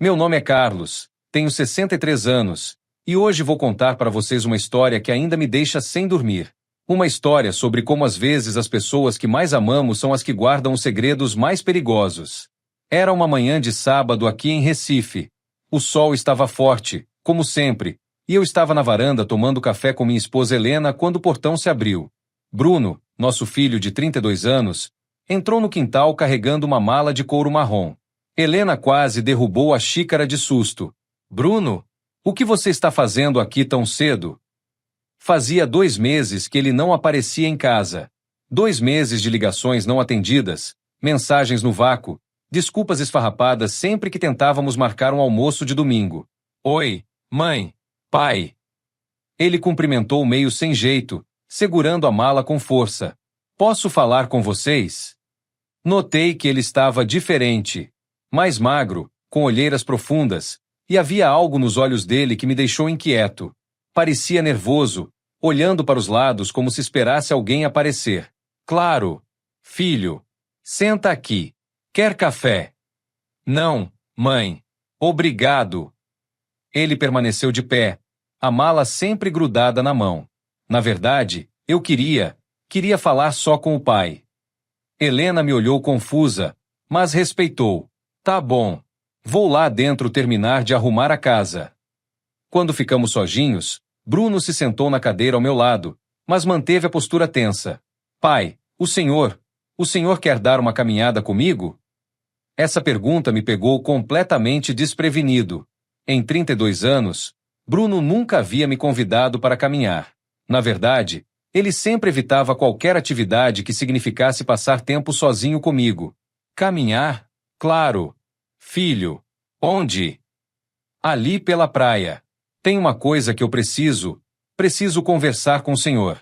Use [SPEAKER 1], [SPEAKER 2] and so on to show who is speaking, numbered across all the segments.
[SPEAKER 1] Meu nome é Carlos, tenho 63 anos, e hoje vou contar para vocês uma história que ainda me deixa sem dormir. Uma história sobre como às vezes as pessoas que mais amamos são as que guardam os segredos mais perigosos. Era uma manhã de sábado aqui em Recife. O sol estava forte, como sempre, e eu estava na varanda tomando café com minha esposa Helena quando o portão se abriu. Bruno, nosso filho de 32 anos, entrou no quintal carregando uma mala de couro marrom. Helena quase derrubou a xícara de susto. Bruno, o que você está fazendo aqui tão cedo? Fazia 2 meses que ele não aparecia em casa. 2 meses de ligações não atendidas, mensagens no vácuo, desculpas esfarrapadas sempre que tentávamos marcar um almoço de domingo. Oi, mãe, pai. Ele cumprimentou meio sem jeito, segurando a mala com força. Posso falar com vocês? Notei que ele estava diferente. Mais magro, com olheiras profundas, e havia algo nos olhos dele que me deixou inquieto. Parecia nervoso, olhando para os lados como se esperasse alguém aparecer. Claro. Filho. Senta aqui. Quer café? Não, mãe. Obrigado. Ele permaneceu de pé, a mala sempre grudada na mão. Na verdade, eu queria falar só com o pai. Helena me olhou confusa, mas respeitou. Tá bom. Vou lá dentro terminar de arrumar a casa. Quando ficamos sozinhos, Bruno se sentou na cadeira ao meu lado, mas manteve a postura tensa. Pai, o senhor quer dar uma caminhada comigo? Essa pergunta me pegou completamente desprevenido. Em 32 anos, Bruno nunca havia me convidado para caminhar. Na verdade, ele sempre evitava qualquer atividade que significasse passar tempo sozinho comigo. Caminhar? Claro. Filho. Onde? Ali pela praia. Tem uma coisa que eu preciso conversar com o senhor.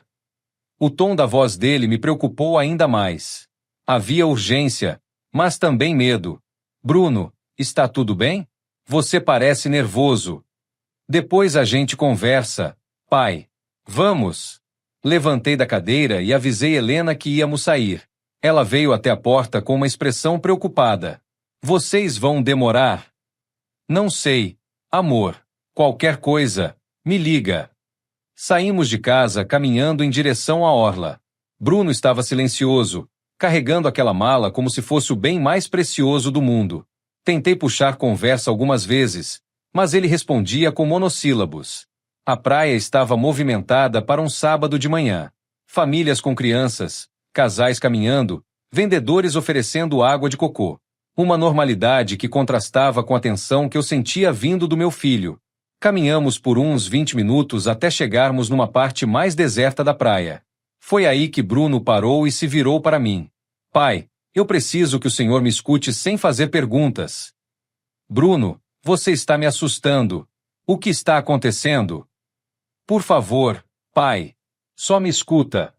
[SPEAKER 1] O tom da voz dele me preocupou ainda mais. Havia urgência, mas também medo. Bruno, está tudo bem? Você parece nervoso. Depois a gente conversa, pai. Vamos. Levantei da cadeira e avisei Helena que íamos sair. Ela veio até a porta com uma expressão preocupada. Vocês vão demorar? Não sei, amor. Qualquer coisa, me liga. Saímos de casa caminhando em direção à orla. Bruno estava silencioso, carregando aquela mala como se fosse o bem mais precioso do mundo. Tentei puxar conversa algumas vezes, mas ele respondia com monossílabos. A praia estava movimentada para um sábado de manhã. Famílias com crianças, casais caminhando, vendedores oferecendo água de cocô. Uma normalidade que contrastava com a tensão que eu sentia vindo do meu filho. Caminhamos por uns 20 minutos até chegarmos numa parte mais deserta da praia. Foi aí que Bruno parou e se virou para mim. Pai, eu preciso que o senhor me escute sem fazer perguntas. Bruno, você está me assustando. O que está acontecendo? Por favor, pai. Só me escuta.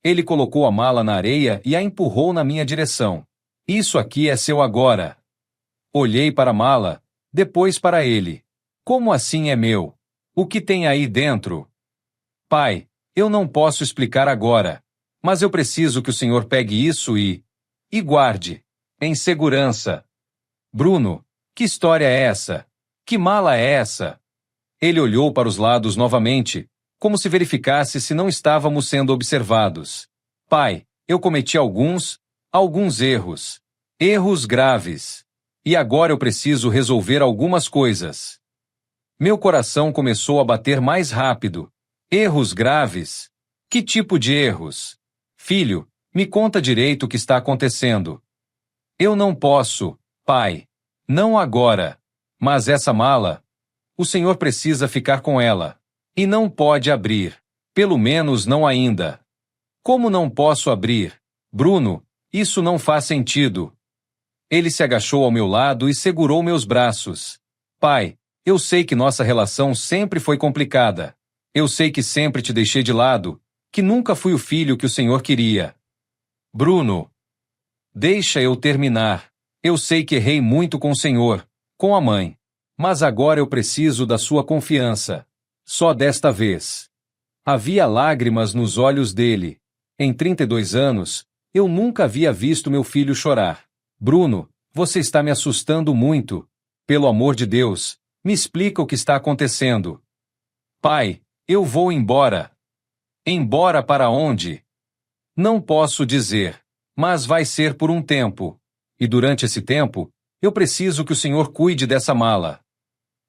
[SPEAKER 1] Ele colocou a mala na areia e a empurrou na minha direção. Isso aqui é seu agora. Olhei para a mala, depois para ele. Como assim é meu? O que tem aí dentro? Pai, eu não posso explicar agora, mas eu preciso que o senhor pegue isso e guarde, em segurança. Bruno, que história é essa? Que mala é essa? Ele olhou para os lados novamente, como se verificasse se não estávamos sendo observados. Pai, eu cometi alguns erros. Erros graves. E agora eu preciso resolver algumas coisas. Meu coração começou a bater mais rápido. Erros graves? Que tipo de erros? Filho, me conta direito o que está acontecendo. Eu não posso, pai. Não agora. Mas essa mala, o senhor precisa ficar com ela. E não pode abrir. Pelo menos não ainda. Como não posso abrir? Bruno, isso não faz sentido. Ele se agachou ao meu lado e segurou meus braços. Pai, eu sei que nossa relação sempre foi complicada. Eu sei que sempre te deixei de lado, que nunca fui o filho que o senhor queria. Bruno, deixa eu terminar. Eu sei que errei muito com o senhor, com a mãe. Mas agora eu preciso da sua confiança. Só desta vez. Havia lágrimas nos olhos dele. Em 32 anos, eu nunca havia visto meu filho chorar. Bruno, você está me assustando muito. Pelo amor de Deus, me explica o que está acontecendo. Pai, eu vou embora. Embora para onde? Não posso dizer, mas vai ser por um tempo. E durante esse tempo, eu preciso que o senhor cuide dessa mala.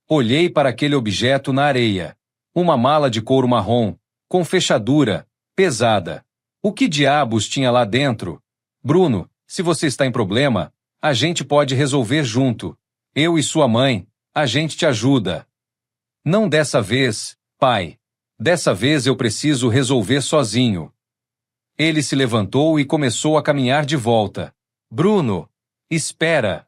[SPEAKER 1] Olhei para aquele objeto na areia. Uma mala de couro marrom, com fechadura, pesada. O que diabos tinha lá dentro? Bruno, se você está em problema, a gente pode resolver junto. Eu e sua mãe, a gente te ajuda. Não dessa vez, pai. Dessa vez eu preciso resolver sozinho. Ele se levantou e começou a caminhar de volta. Bruno, espera.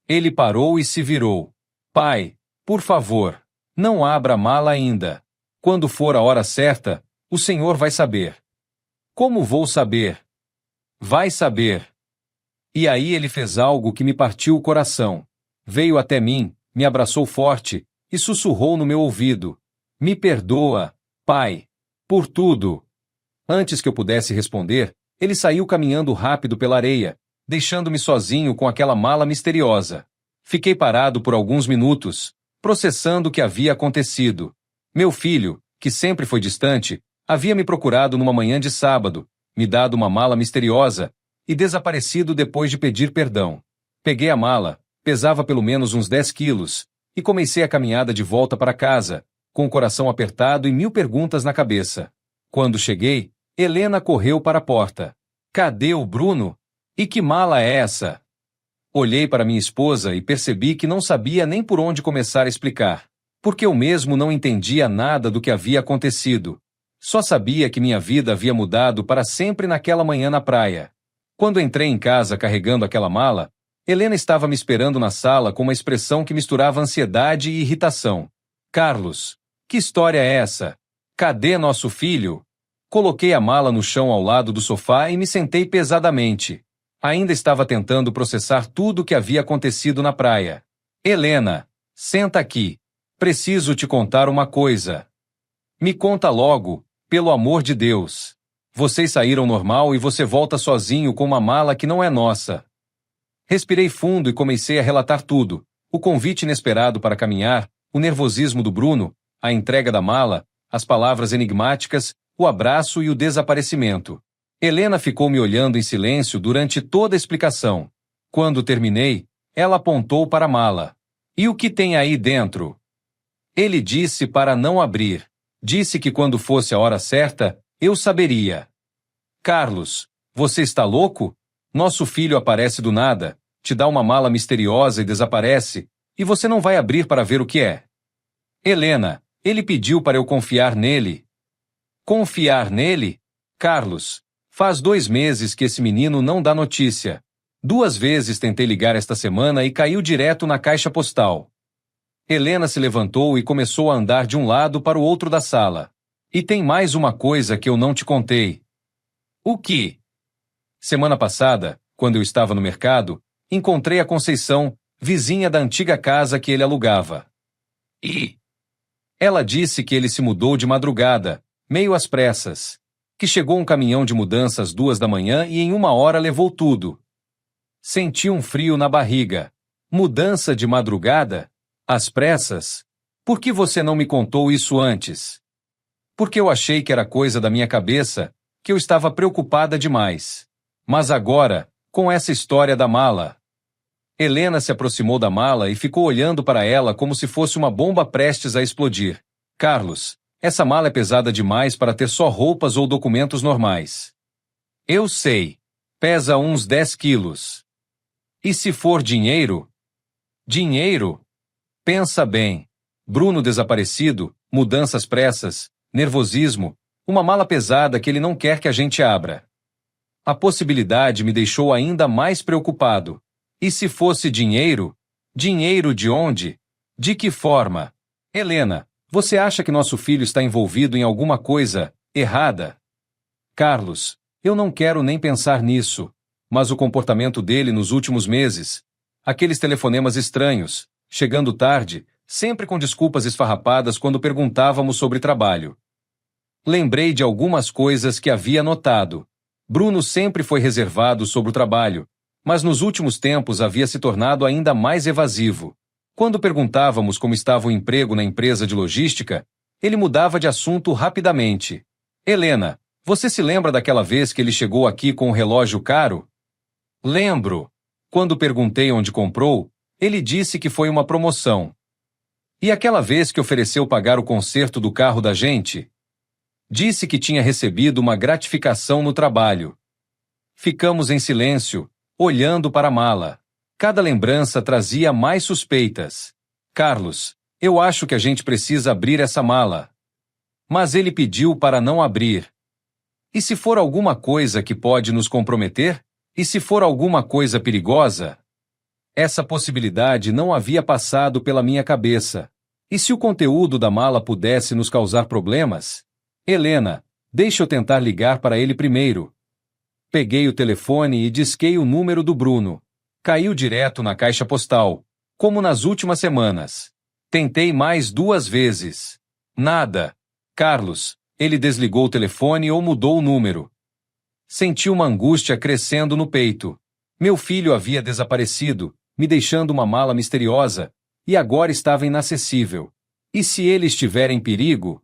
[SPEAKER 1] Ele parou e se virou. Pai, por favor, não abra a mala ainda. Quando for a hora certa, o senhor vai saber. Como vou saber? Vai saber. E aí ele fez algo que me partiu o coração. Veio até mim, me abraçou forte e sussurrou no meu ouvido. Me perdoa, pai, por tudo. Antes que eu pudesse responder, ele saiu caminhando rápido pela areia, deixando-me sozinho com aquela mala misteriosa. Fiquei parado por alguns minutos, processando o que havia acontecido. Meu filho, que sempre foi distante, havia me procurado numa manhã de sábado, me dado uma mala misteriosa e desaparecido depois de pedir perdão. Peguei a mala, pesava pelo menos uns 10 quilos, e comecei a caminhada de volta para casa, com o coração apertado e 1000 perguntas na cabeça. Quando cheguei, Helena correu para a porta. Cadê o Bruno? E que mala é essa? Olhei para minha esposa e percebi que não sabia nem por onde começar a explicar, porque eu mesmo não entendia nada do que havia acontecido. Só sabia que minha vida havia mudado para sempre naquela manhã na praia. Quando entrei em casa carregando aquela mala, Helena estava me esperando na sala com uma expressão que misturava ansiedade e irritação. Carlos, que história é essa? Cadê nosso filho? Coloquei a mala no chão ao lado do sofá e me sentei pesadamente. Ainda estava tentando processar tudo o que havia acontecido na praia. Helena, senta aqui. Preciso te contar uma coisa. Me conta logo, pelo amor de Deus. Vocês saíram normal e você volta sozinho com uma mala que não é nossa. Respirei fundo e comecei a relatar tudo. O convite inesperado para caminhar, o nervosismo do Bruno, a entrega da mala, as palavras enigmáticas, o abraço e o desaparecimento. Helena ficou me olhando em silêncio durante toda a explicação. Quando terminei, ela apontou para a mala. E o que tem aí dentro? Ele disse para não abrir. Disse que quando fosse a hora certa, eu saberia. Carlos, você está louco? Nosso filho aparece do nada, te dá uma mala misteriosa e desaparece, e você não vai abrir para ver o que é. Helena, ele pediu para eu confiar nele. Confiar nele? Carlos, faz 2 meses que esse menino não dá notícia. 2 vezes tentei ligar esta semana e caiu direto na caixa postal. Helena se levantou e começou a andar de um lado para o outro da sala. E tem mais uma coisa que eu não te contei. O que? Semana passada, quando eu estava no mercado, encontrei a Conceição, vizinha da antiga casa que ele alugava. E? Ela disse que ele se mudou de madrugada, meio às pressas. Que chegou um caminhão de mudança às 2 da manhã e em 1 hora levou tudo. Senti um frio na barriga. Mudança de madrugada? Às pressas? Por que você não me contou isso antes? Porque eu achei que era coisa da minha cabeça, que eu estava preocupada demais. Mas agora, com essa história da mala... Helena se aproximou da mala e ficou olhando para ela como se fosse uma bomba prestes a explodir. Carlos, essa mala é pesada demais para ter só roupas ou documentos normais. Eu sei. Pesa uns 10 quilos. E se for dinheiro? Dinheiro? Pensa bem. Bruno desaparecido, mudanças pressas, nervosismo, uma mala pesada que ele não quer que a gente abra. A possibilidade me deixou ainda mais preocupado. E se fosse dinheiro? Dinheiro de onde? De que forma? Helena, você acha que nosso filho está envolvido em alguma coisa errada? Carlos, eu não quero nem pensar nisso, mas o comportamento dele nos últimos meses, aqueles telefonemas estranhos, chegando tarde, sempre com desculpas esfarrapadas quando perguntávamos sobre trabalho. Lembrei de algumas coisas que havia notado. Bruno sempre foi reservado sobre o trabalho, mas nos últimos tempos havia se tornado ainda mais evasivo. Quando perguntávamos como estava o emprego na empresa de logística, ele mudava de assunto rapidamente. Helena, você se lembra daquela vez que ele chegou aqui com um relógio caro? Lembro. Quando perguntei onde comprou, ele disse que foi uma promoção. E aquela vez que ofereceu pagar o conserto do carro da gente? Disse que tinha recebido uma gratificação no trabalho. Ficamos em silêncio, olhando para a mala. Cada lembrança trazia mais suspeitas. Carlos, eu acho que a gente precisa abrir essa mala. Mas ele pediu para não abrir. E se for alguma coisa que pode nos comprometer? E se for alguma coisa perigosa? Essa possibilidade não havia passado pela minha cabeça. E se o conteúdo da mala pudesse nos causar problemas? Helena, deixe eu tentar ligar para ele primeiro. Peguei o telefone e disquei o número do Bruno. Caiu direto na caixa postal, como nas últimas semanas. Tentei mais 2 vezes. Nada. Carlos, ele desligou o telefone ou mudou o número. Senti uma angústia crescendo no peito. Meu filho havia desaparecido, me deixando uma mala misteriosa, e agora estava inacessível. E se ele estiver em perigo?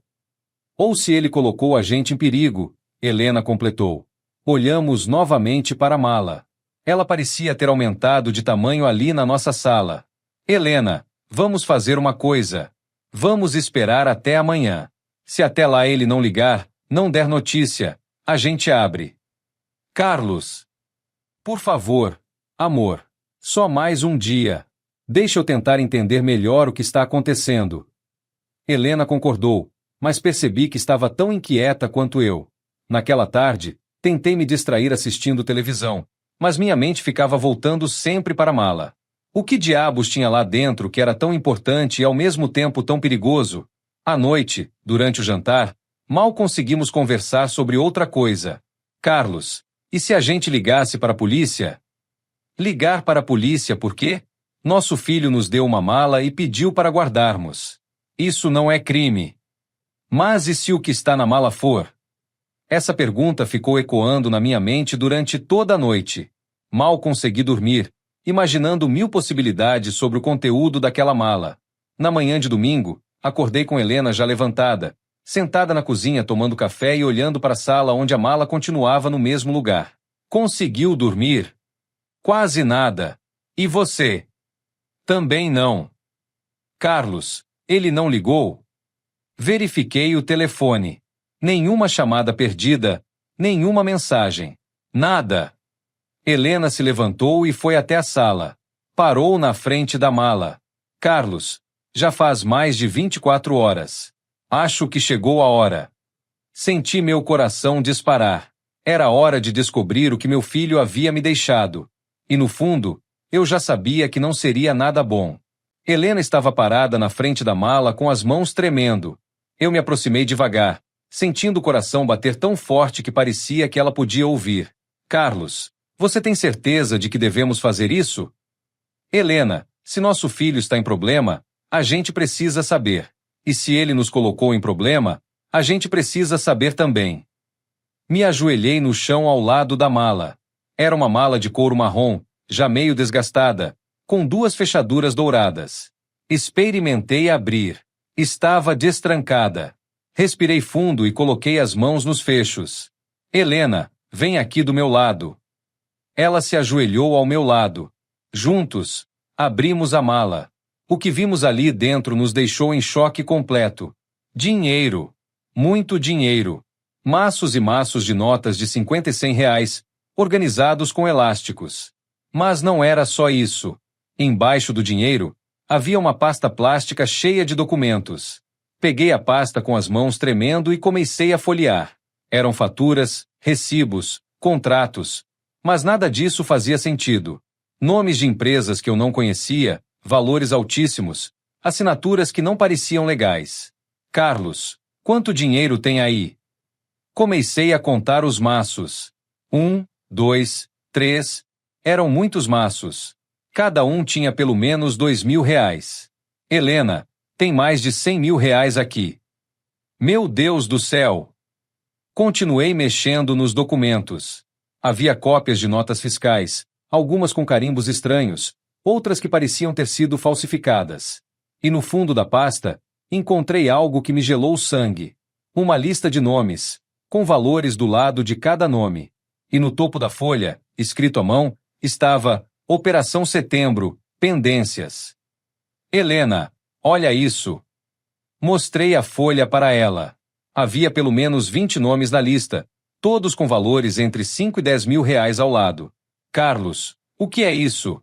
[SPEAKER 1] Ou se ele colocou a gente em perigo, Helena completou. Olhamos novamente para a mala. Ela parecia ter aumentado de tamanho ali na nossa sala. Helena, vamos fazer uma coisa. Vamos esperar até amanhã. Se até lá ele não ligar, não der notícia, a gente abre. Carlos. Por favor, amor. Só mais um dia. Deixa eu tentar entender melhor o que está acontecendo. Helena concordou, mas percebi que estava tão inquieta quanto eu. Naquela tarde, tentei me distrair assistindo televisão, mas minha mente ficava voltando sempre para a mala. O que diabos tinha lá dentro que era tão importante e ao mesmo tempo tão perigoso? À noite, durante o jantar, mal conseguimos conversar sobre outra coisa. Carlos, e se a gente ligasse para a polícia? Ligar para a polícia por quê? Nosso filho nos deu uma mala e pediu para guardarmos. Isso não é crime. Mas e se o que está na mala for? Essa pergunta ficou ecoando na minha mente durante toda a noite. Mal consegui dormir, imaginando 1000 possibilidades sobre o conteúdo daquela mala. Na manhã de domingo, acordei com Helena já levantada, sentada na cozinha tomando café e olhando para a sala onde a mala continuava no mesmo lugar. Conseguiu dormir? Quase nada. E você? Também não. Carlos, ele não ligou? Verifiquei o telefone. Nenhuma chamada perdida, nenhuma mensagem. Nada. Helena se levantou e foi até a sala. Parou na frente da mala. Carlos, já faz mais de 24 horas. Acho que chegou a hora. Senti meu coração disparar. Era hora de descobrir o que meu filho havia me deixado. E no fundo, eu já sabia que não seria nada bom. Helena estava parada na frente da mala com as mãos tremendo. Eu me aproximei devagar, sentindo o coração bater tão forte que parecia que ela podia ouvir. Carlos, você tem certeza de que devemos fazer isso? Helena, se nosso filho está em problema, a gente precisa saber. E se ele nos colocou em problema, a gente precisa saber também. Me ajoelhei no chão ao lado da mala. Era uma mala de couro marrom, já meio desgastada, com 2 fechaduras douradas. Experimentei abrir. Estava destrancada. Respirei fundo e coloquei as mãos nos fechos. Helena, vem aqui do meu lado. Ela se ajoelhou ao meu lado. Juntos, abrimos a mala. O que vimos ali dentro nos deixou em choque completo. Dinheiro. Muito dinheiro. Maços e maços de notas de 50 e 100 reais, organizados com elásticos. Mas não era só isso. Embaixo do dinheiro, havia uma pasta plástica cheia de documentos. Peguei a pasta com as mãos tremendo e comecei a folhear. Eram faturas, recibos, contratos. Mas nada disso fazia sentido. Nomes de empresas que eu não conhecia, valores altíssimos, assinaturas que não pareciam legais. Carlos, quanto dinheiro tem aí? Comecei a contar os maços. 1, 2, 3. Eram muitos maços. Cada um tinha pelo menos 2.000 reais. Helena, tem mais de 100 mil reais aqui. Meu Deus do céu! Continuei mexendo nos documentos. Havia cópias de notas fiscais, algumas com carimbos estranhos, outras que pareciam ter sido falsificadas. E no fundo da pasta, encontrei algo que me gelou o sangue. Uma lista de nomes, com valores do lado de cada nome. E no topo da folha, escrito à mão, estava Operação Setembro, pendências. Helena, olha isso. Mostrei a folha para ela. Havia pelo menos 20 nomes na lista, todos com valores entre 5 e 10 mil reais ao lado. Carlos, o que é isso?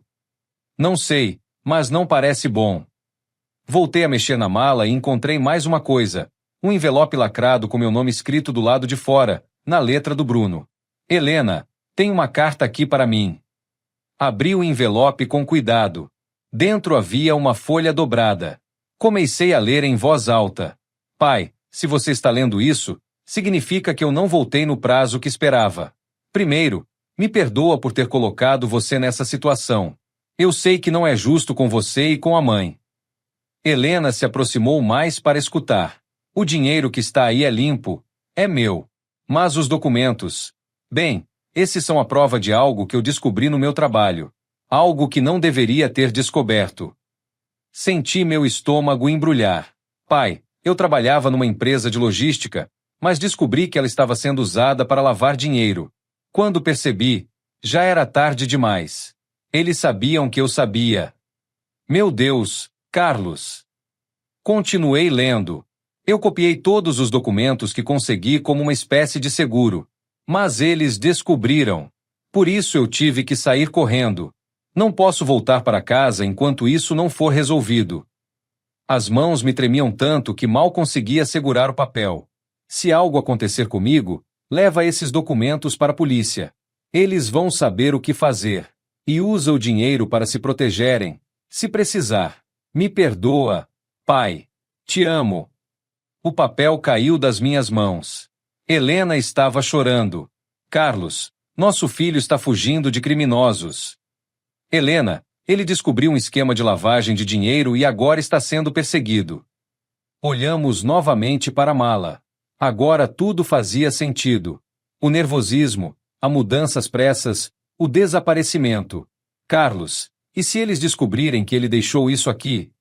[SPEAKER 1] Não sei, mas não parece bom. Voltei a mexer na mala e encontrei mais uma coisa. Um envelope lacrado com meu nome escrito do lado de fora, na letra do Bruno. Helena, tem uma carta aqui para mim. Abri o envelope com cuidado. Dentro havia uma folha dobrada. Comecei a ler em voz alta. Pai, se você está lendo isso, significa que eu não voltei no prazo que esperava. Primeiro, me perdoa por ter colocado você nessa situação. Eu sei que não é justo com você e com a mãe. Helena se aproximou mais para escutar. O dinheiro que está aí é limpo, é meu. Mas os documentos... Bem, esses são a prova de algo que eu descobri no meu trabalho. Algo que não deveria ter descoberto. Senti meu estômago embrulhar. Pai, eu trabalhava numa empresa de logística, mas descobri que ela estava sendo usada para lavar dinheiro. Quando percebi, já era tarde demais. Eles sabiam que eu sabia. Meu Deus, Carlos. Continuei lendo. Eu copiei todos os documentos que consegui como uma espécie de seguro. Mas eles descobriram. Por isso eu tive que sair correndo. Não posso voltar para casa enquanto isso não for resolvido. As mãos me tremiam tanto que mal conseguia segurar o papel. Se algo acontecer comigo, leva esses documentos para a polícia. Eles vão saber o que fazer. E usa o dinheiro para se protegerem, se precisar. Me perdoa, pai. Te amo. O papel caiu das minhas mãos. Helena estava chorando. Carlos, nosso filho está fugindo de criminosos. Helena, ele descobriu um esquema de lavagem de dinheiro e agora está sendo perseguido. Olhamos novamente para a mala. Agora tudo fazia sentido. O nervosismo, a mudança às pressas, o desaparecimento. Carlos, e se eles descobrirem que ele deixou isso aqui?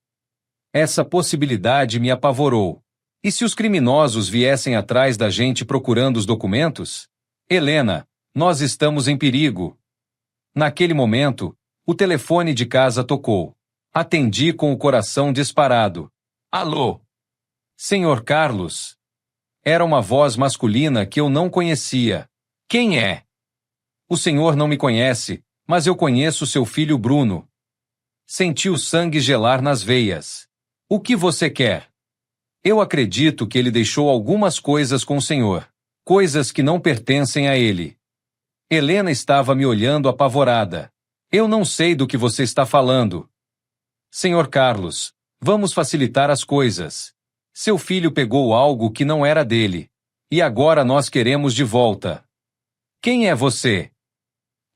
[SPEAKER 1] Essa possibilidade me apavorou. E se os criminosos viessem atrás da gente procurando os documentos? Helena, nós estamos em perigo. Naquele momento, o telefone de casa tocou. Atendi com o coração disparado. Alô? Senhor Carlos? Era uma voz masculina que eu não conhecia. Quem é? O senhor não me conhece, mas eu conheço seu filho Bruno. Senti o sangue gelar nas veias. O que você quer? Eu acredito que ele deixou algumas coisas com o senhor. Coisas que não pertencem a ele. Helena estava me olhando apavorada. Eu não sei do que você está falando. Senhor Carlos, vamos facilitar as coisas. Seu filho pegou algo que não era dele. E agora nós queremos de volta. Quem é você?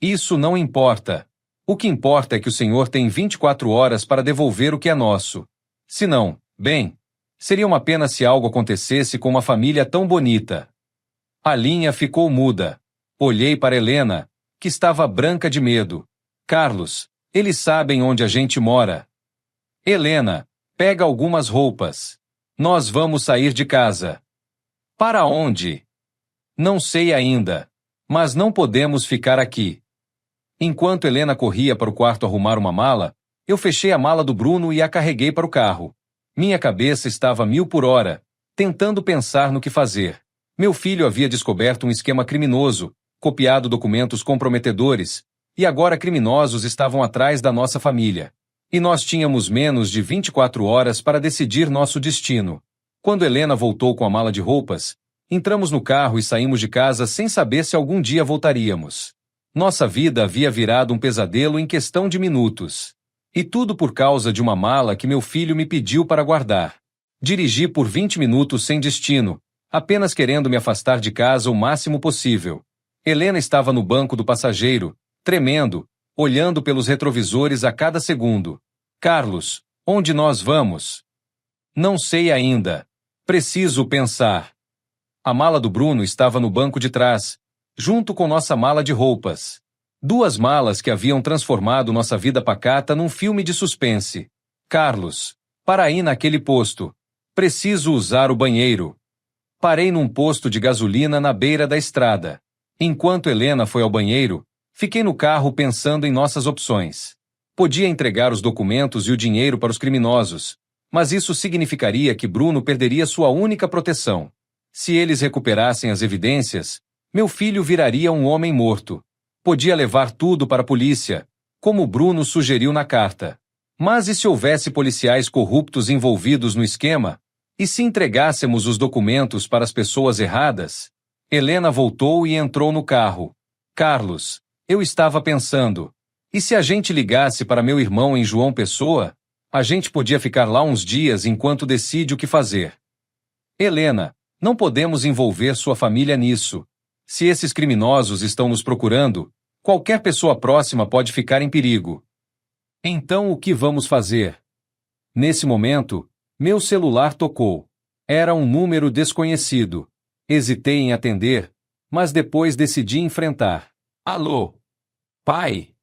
[SPEAKER 1] Isso não importa. O que importa é que o senhor tem 24 horas para devolver o que é nosso. Se não, bem, seria uma pena se algo acontecesse com uma família tão bonita. A linha ficou muda. Olhei para Helena, que estava branca de medo. Carlos, eles sabem onde a gente mora. Helena, pega algumas roupas. Nós vamos sair de casa. Para onde? Não sei ainda. Mas não podemos ficar aqui. Enquanto Helena corria para o quarto arrumar uma mala, eu fechei a mala do Bruno e a carreguei para o carro. Minha cabeça estava a 1000 por hora, tentando pensar no que fazer. Meu filho havia descoberto um esquema criminoso, copiado documentos comprometedores, e agora criminosos estavam atrás da nossa família. E nós tínhamos menos de 24 horas para decidir nosso destino. Quando Helena voltou com a mala de roupas, entramos no carro e saímos de casa sem saber se algum dia voltaríamos. Nossa vida havia virado um pesadelo em questão de minutos. E tudo por causa de uma mala que meu filho me pediu para guardar. Dirigi por 20 minutos sem destino, apenas querendo me afastar de casa o máximo possível. Helena estava no banco do passageiro, tremendo, olhando pelos retrovisores a cada segundo. Carlos, onde nós vamos? Não sei ainda. Preciso pensar. A mala do Bruno estava no banco de trás, junto com nossa mala de roupas. Duas malas que haviam transformado nossa vida pacata num filme de suspense. Carlos, para ir naquele posto. Preciso usar o banheiro. Parei num posto de gasolina na beira da estrada. Enquanto Helena foi ao banheiro, fiquei no carro pensando em nossas opções. Podia entregar os documentos e o dinheiro para os criminosos, mas isso significaria que Bruno perderia sua única proteção. Se eles recuperassem as evidências, meu filho viraria um homem morto. Podia levar tudo para a polícia, como Bruno sugeriu na carta. Mas e se houvesse policiais corruptos envolvidos no esquema? E se entregássemos os documentos para as pessoas erradas? Helena voltou e entrou no carro. Carlos, eu estava pensando. E se a gente ligasse para meu irmão em João Pessoa? A gente podia ficar lá uns dias enquanto decide o que fazer. Helena, não podemos envolver sua família nisso. Se esses criminosos estão nos procurando, qualquer pessoa próxima pode ficar em perigo. Então o que vamos fazer? Nesse momento, meu celular tocou. Era um número desconhecido. Hesitei em atender, mas depois decidi enfrentar. Alô? Pai?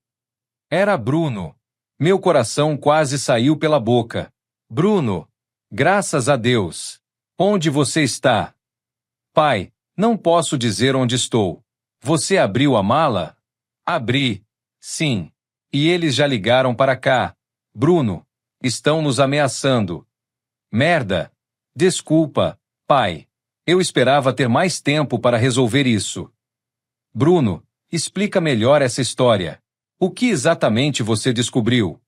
[SPEAKER 1] Era Bruno. Meu coração quase saiu pela boca. Bruno, graças a Deus. Onde você está? Pai, não posso dizer onde estou. Você abriu a mala? Abri. Sim. E eles já ligaram para cá. Bruno, estão nos ameaçando. Merda. Desculpa, pai. Eu esperava ter mais tempo para resolver isso. Bruno, explica melhor essa história. O que exatamente você descobriu?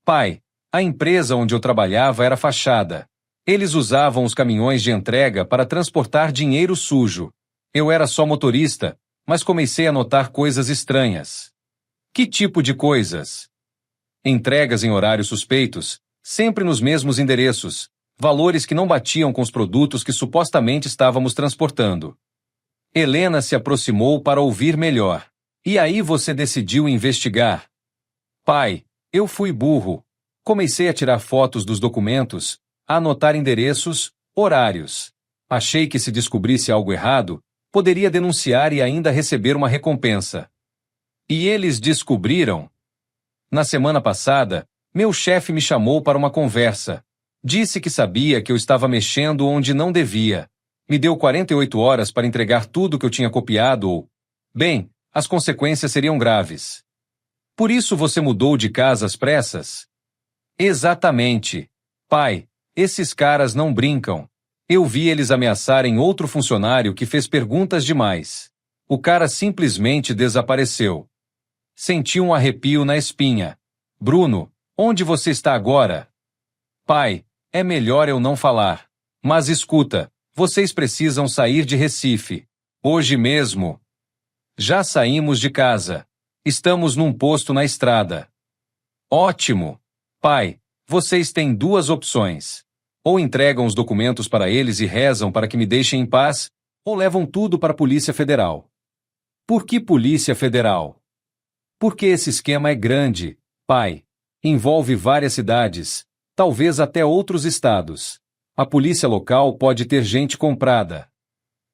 [SPEAKER 1] Pai, a empresa onde eu trabalhava era fachada. Eles usavam os caminhões de entrega para transportar dinheiro sujo. Eu era só motorista, mas comecei a notar coisas estranhas. Que tipo de coisas? Entregas em horários suspeitos, sempre nos mesmos endereços, valores que não batiam com os produtos que supostamente estávamos transportando. Helena se aproximou para ouvir melhor. E aí você decidiu investigar? Pai, eu fui burro. Comecei a tirar fotos dos documentos, a anotar endereços, horários. Achei que se descobrisse algo errado, poderia denunciar e ainda receber uma recompensa. E eles descobriram? Na semana passada, meu chefe me chamou para uma conversa. Disse que sabia que eu estava mexendo onde não devia. Me deu 48 horas para entregar tudo que eu tinha copiado ou... Bem, as consequências seriam graves. Por isso você mudou de casa às pressas? Exatamente. Pai, esses caras não brincam. Eu vi eles ameaçarem outro funcionário que fez perguntas demais. O cara simplesmente desapareceu. Senti um arrepio na espinha. Bruno, onde você está agora? Pai, é melhor eu não falar. Mas escuta, vocês precisam sair de Recife. Hoje mesmo. Já saímos de casa. Estamos num posto na estrada. Ótimo. Pai, vocês têm duas opções. Ou entregam os documentos para eles e rezam para que me deixem em paz, ou levam tudo para a Polícia Federal. Por que Polícia Federal? Porque esse esquema é grande, pai. Envolve várias cidades, talvez até outros estados. A polícia local pode ter gente comprada.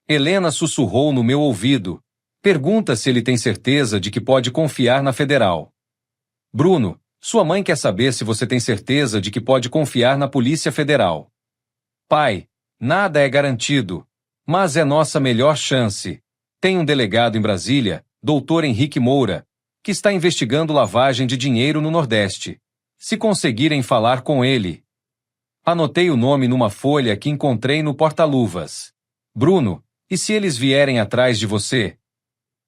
[SPEAKER 1] Helena sussurrou no meu ouvido. Pergunta se ele tem certeza de que pode confiar na Federal. Bruno, sua mãe quer saber se você tem certeza de que pode confiar na Polícia Federal. Pai, nada é garantido, mas é nossa melhor chance. Tem um delegado em Brasília, Dr. Henrique Moura, que está investigando lavagem de dinheiro no Nordeste. Se conseguirem falar com ele. Anotei o nome numa folha que encontrei no porta-luvas. Bruno, e se eles vierem atrás de você?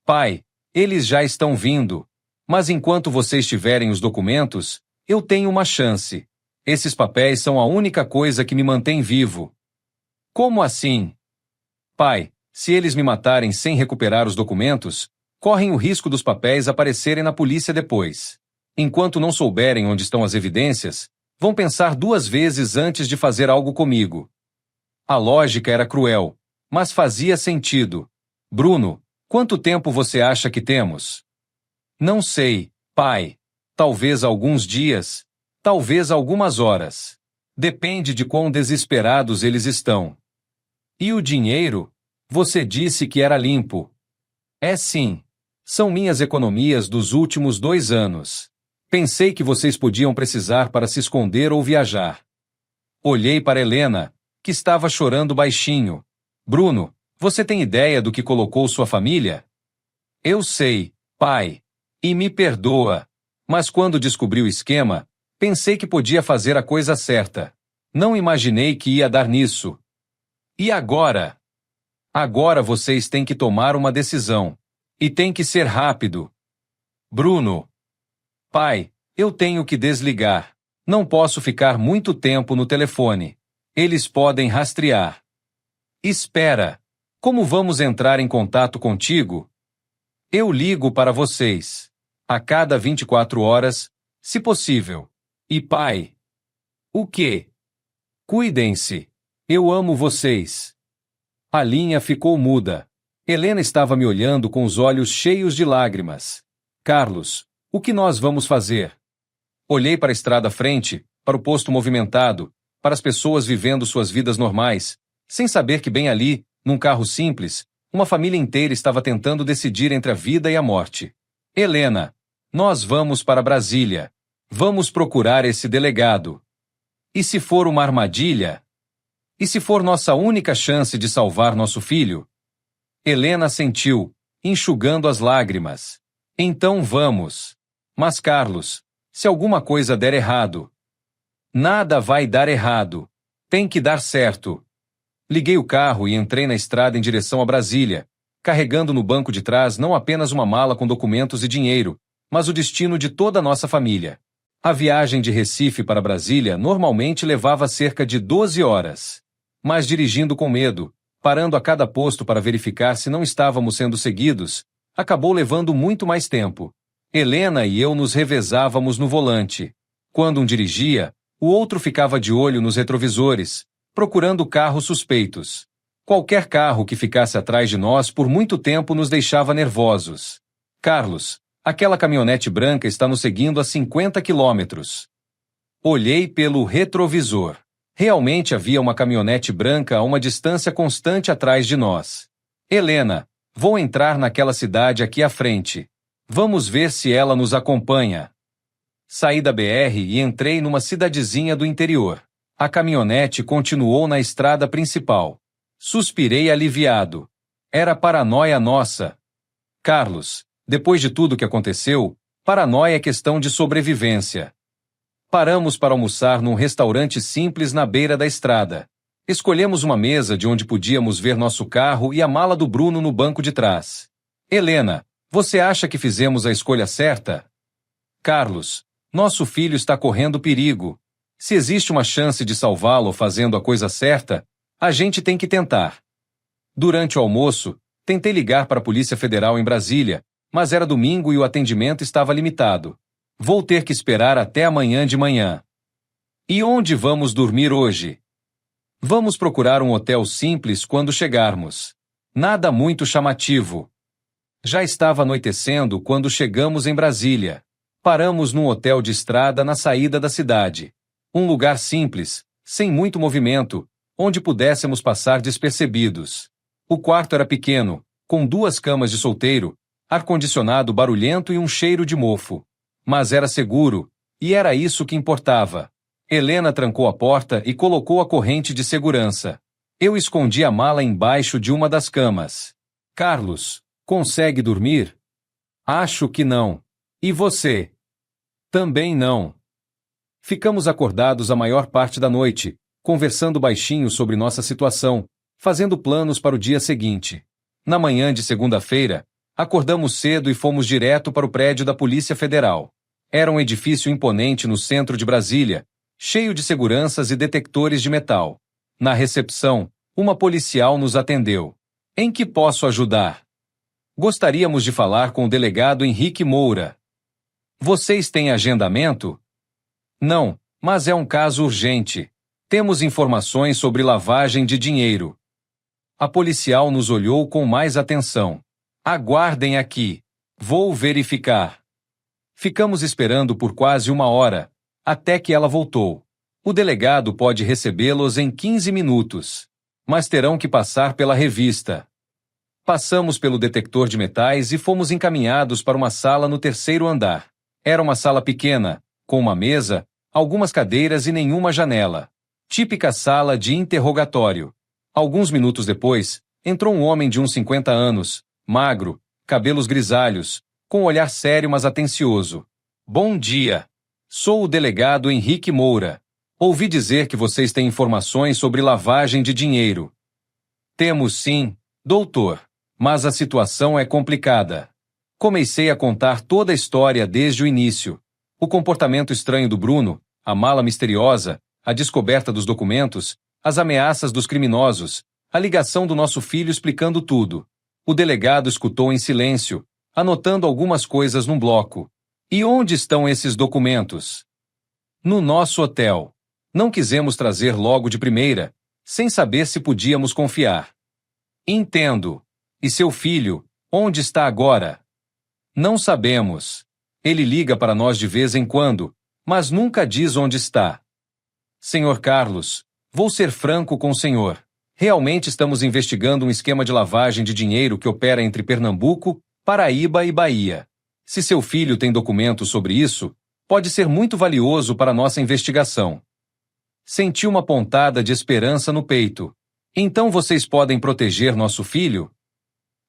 [SPEAKER 1] Pai, eles já estão vindo. Mas enquanto vocês tiverem os documentos, eu tenho uma chance. Esses papéis são a única coisa que me mantém vivo. Como assim? Pai, se eles me matarem sem recuperar os documentos, correm o risco dos papéis aparecerem na polícia depois. Enquanto não souberem onde estão as evidências, vão pensar duas vezes antes de fazer algo comigo. A lógica era cruel, mas fazia sentido. Bruno, quanto tempo você acha que temos? Não sei, pai. Talvez alguns dias, talvez algumas horas. Depende de quão desesperados eles estão. E o dinheiro? Você disse que era limpo. É sim. São minhas economias dos últimos 2 anos. Pensei que vocês podiam precisar para se esconder ou viajar. Olhei para Helena, que estava chorando baixinho. Bruno, você tem ideia do que colocou sua família? Eu sei, pai. E me perdoa. Mas quando descobri o esquema, pensei que podia fazer a coisa certa. Não imaginei que ia dar nisso. E agora? Agora vocês têm que tomar uma decisão. E tem que ser rápido. Bruno. Pai, eu tenho que desligar. Não posso ficar muito tempo no telefone. Eles podem rastrear. Espera. Como vamos entrar em contato contigo? Eu ligo para vocês. A cada 24 horas, se possível. E pai. O quê? Cuidem-se. Eu amo vocês. A linha ficou muda. Helena estava me olhando com os olhos cheios de lágrimas. Carlos, o que nós vamos fazer? Olhei para a estrada à frente, para o posto movimentado, para as pessoas vivendo suas vidas normais, sem saber que bem ali, num carro simples, uma família inteira estava tentando decidir entre a vida e a morte. Helena, nós vamos para Brasília. Vamos procurar esse delegado. E se for uma armadilha? E se for nossa única chance de salvar nosso filho? Helena sentiu, enxugando as lágrimas. Então vamos. Mas Carlos, se alguma coisa der errado. Nada vai dar errado. Tem que dar certo. Liguei o carro e entrei na estrada em direção a Brasília, carregando no banco de trás não apenas uma mala com documentos e dinheiro, mas o destino de toda a nossa família. A viagem de Recife para Brasília normalmente levava cerca de 12 horas. Mas dirigindo com medo, parando a cada posto para verificar se não estávamos sendo seguidos, acabou levando muito mais tempo. Helena e eu nos revezávamos no volante. Quando um dirigia, o outro ficava de olho nos retrovisores, procurando carros suspeitos. Qualquer carro que ficasse atrás de nós por muito tempo nos deixava nervosos. Carlos, aquela caminhonete branca está nos seguindo a 50 quilômetros. Olhei pelo retrovisor. Realmente havia uma caminhonete branca a uma distância constante atrás de nós. Helena, vou entrar naquela cidade aqui à frente. Vamos ver se ela nos acompanha. Saí da BR e entrei numa cidadezinha do interior. A caminhonete continuou na estrada principal. Suspirei aliviado. Era paranoia nossa. Carlos, depois de tudo que aconteceu, paranoia é questão de sobrevivência. Paramos para almoçar num restaurante simples na beira da estrada. Escolhemos uma mesa de onde podíamos ver nosso carro e a mala do Bruno no banco de trás. Helena, você acha que fizemos a escolha certa? Carlos, nosso filho está correndo perigo. Se existe uma chance de salvá-lo fazendo a coisa certa, a gente tem que tentar. Durante o almoço, tentei ligar para a Polícia Federal em Brasília, mas era domingo e o atendimento estava limitado. Vou ter que esperar até amanhã de manhã. E onde vamos dormir hoje? Vamos procurar um hotel simples quando chegarmos. Nada muito chamativo. Já estava anoitecendo quando chegamos em Brasília. Paramos num hotel de estrada na saída da cidade. Um lugar simples, sem muito movimento, onde pudéssemos passar despercebidos. O quarto era pequeno, com 2 camas de solteiro, ar-condicionado barulhento e um cheiro de mofo. Mas era seguro, e era isso que importava. Helena trancou a porta e colocou a corrente de segurança. Eu escondi a mala embaixo de uma das camas. Carlos, consegue dormir? Acho que não. E você? Também não. Ficamos acordados a maior parte da noite, conversando baixinho sobre nossa situação, fazendo planos para o dia seguinte. Na manhã de segunda-feira, acordamos cedo e fomos direto para o prédio da Polícia Federal. Era um edifício imponente no centro de Brasília, cheio de seguranças e detectores de metal. Na recepção, uma policial nos atendeu. Em que posso ajudar? Gostaríamos de falar com o delegado Henrique Moura. Vocês têm agendamento? Não, mas é um caso urgente. Temos informações sobre lavagem de dinheiro. A policial nos olhou com mais atenção. Aguardem aqui. Vou verificar. Ficamos esperando por quase 1 hora, até que ela voltou. O delegado pode recebê-los em 15 minutos. Mas terão que passar pela revista. Passamos pelo detector de metais e fomos encaminhados para uma sala no terceiro andar. Era uma sala pequena, com uma mesa, algumas cadeiras e nenhuma janela. Típica sala de interrogatório. Alguns minutos depois, entrou um homem de uns 50 anos, magro, cabelos grisalhos, com um olhar sério mas atencioso. Bom dia. Sou o delegado Henrique Moura. Ouvi dizer que vocês têm informações sobre lavagem de dinheiro. Temos sim, doutor. Mas a situação é complicada. Comecei a contar toda a história desde o início. O comportamento estranho do Bruno, a mala misteriosa, a descoberta dos documentos, as ameaças dos criminosos, a ligação do nosso filho explicando tudo. O delegado escutou em silêncio, anotando algumas coisas num bloco. E onde estão esses documentos? No nosso hotel. Não quisemos trazer logo de primeira, sem saber se podíamos confiar. Entendo. E seu filho, onde está agora? Não sabemos. Ele liga para nós de vez em quando, mas nunca diz onde está. Senhor Carlos, vou ser franco com o senhor. Realmente estamos investigando um esquema de lavagem de dinheiro que opera entre Pernambuco, Paraíba e Bahia. Se seu filho tem documentos sobre isso, pode ser muito valioso para nossa investigação. Senti uma pontada de esperança no peito. Então vocês podem proteger nosso filho?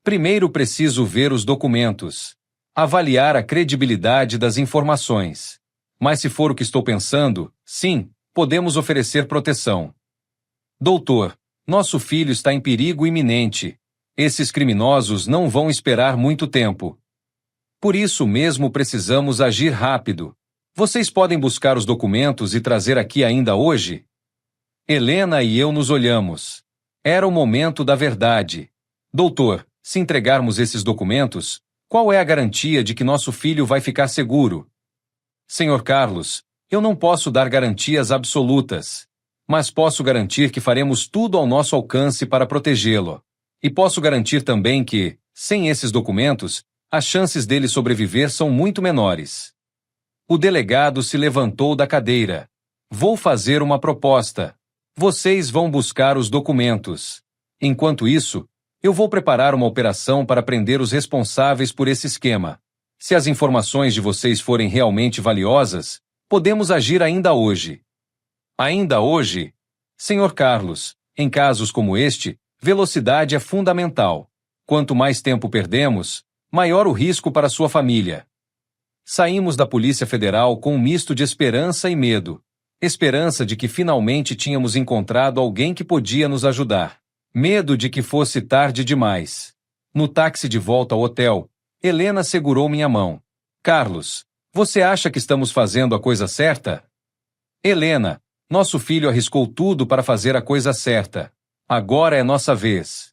[SPEAKER 1] Primeiro preciso ver os documentos. Avaliar a credibilidade das informações. Mas se for o que estou pensando, sim, podemos oferecer proteção. Doutor, nosso filho está em perigo iminente. Esses criminosos não vão esperar muito tempo. Por isso mesmo precisamos agir rápido. Vocês podem buscar os documentos e trazer aqui ainda hoje? Helena e eu nos olhamos. Era o momento da verdade. Doutor, se entregarmos esses documentos, qual é a garantia de que nosso filho vai ficar seguro? Senhor Carlos, eu não posso dar garantias absolutas, mas posso garantir que faremos tudo ao nosso alcance para protegê-lo. E posso garantir também que, sem esses documentos, as chances dele sobreviver são muito menores. O delegado se levantou da cadeira. Vou fazer uma proposta. Vocês vão buscar os documentos. Enquanto isso, eu vou preparar uma operação para prender os responsáveis por esse esquema. Se as informações de vocês forem realmente valiosas, podemos agir ainda hoje. Ainda hoje? Senhor Carlos, em casos como este, velocidade é fundamental. Quanto mais tempo perdemos, maior o risco para sua família. Saímos da Polícia Federal com um misto de esperança e medo. Esperança de que finalmente tínhamos encontrado alguém que podia nos ajudar. Medo de que fosse tarde demais. No táxi de volta ao hotel, Helena segurou minha mão. Carlos, você acha que estamos fazendo a coisa certa? Helena, nosso filho arriscou tudo para fazer a coisa certa. Agora é nossa vez.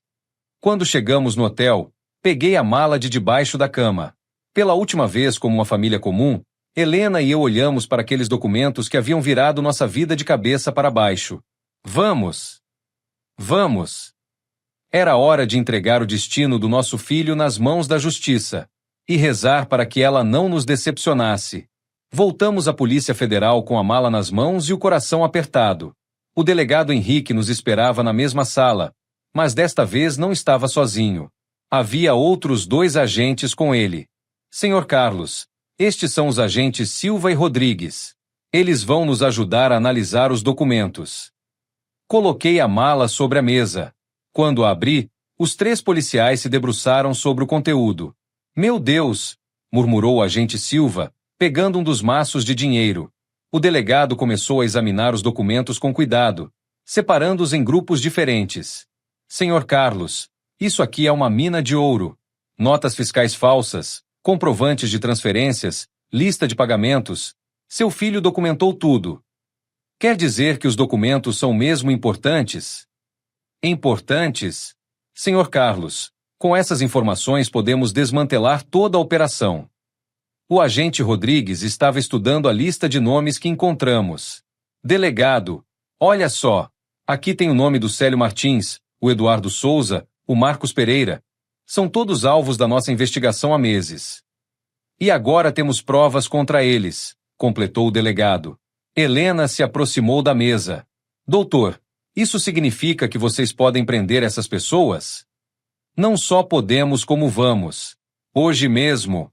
[SPEAKER 1] Quando chegamos no hotel, peguei a mala de debaixo da cama. Pela última vez como uma família comum, Helena e eu olhamos para aqueles documentos que haviam virado nossa vida de cabeça para baixo. Vamos! Vamos! Era hora de entregar o destino do nosso filho nas mãos da justiça e rezar para que ela não nos decepcionasse. Voltamos à Polícia Federal com a mala nas mãos e o coração apertado. O delegado Henrique nos esperava na mesma sala, mas desta vez não estava sozinho. Havia outros 2 agentes com ele. Senhor Carlos, estes são os agentes Silva e Rodrigues. Eles vão nos ajudar a analisar os documentos. Coloquei a mala sobre a mesa. Quando a abri, os 3 policiais se debruçaram sobre o conteúdo. Meu Deus! Murmurou o agente Silva, pegando um dos maços de dinheiro. O delegado começou a examinar os documentos com cuidado, separando-os em grupos diferentes. Senhor Carlos, isso aqui é uma mina de ouro. Notas fiscais falsas, comprovantes de transferências, lista de pagamentos. Seu filho documentou tudo. Quer dizer que os documentos são mesmo importantes? Importantes? Senhor Carlos, com essas informações podemos desmantelar toda a operação. O agente Rodrigues estava estudando a lista de nomes que encontramos. Delegado, olha só. Aqui tem o nome do Célio Martins, o Eduardo Souza, o Marcos Pereira. São todos alvos da nossa investigação há meses. E agora temos provas contra eles, completou o delegado. Helena se aproximou da mesa. Doutor, isso significa que vocês podem prender essas pessoas? Não só podemos como vamos. Hoje mesmo.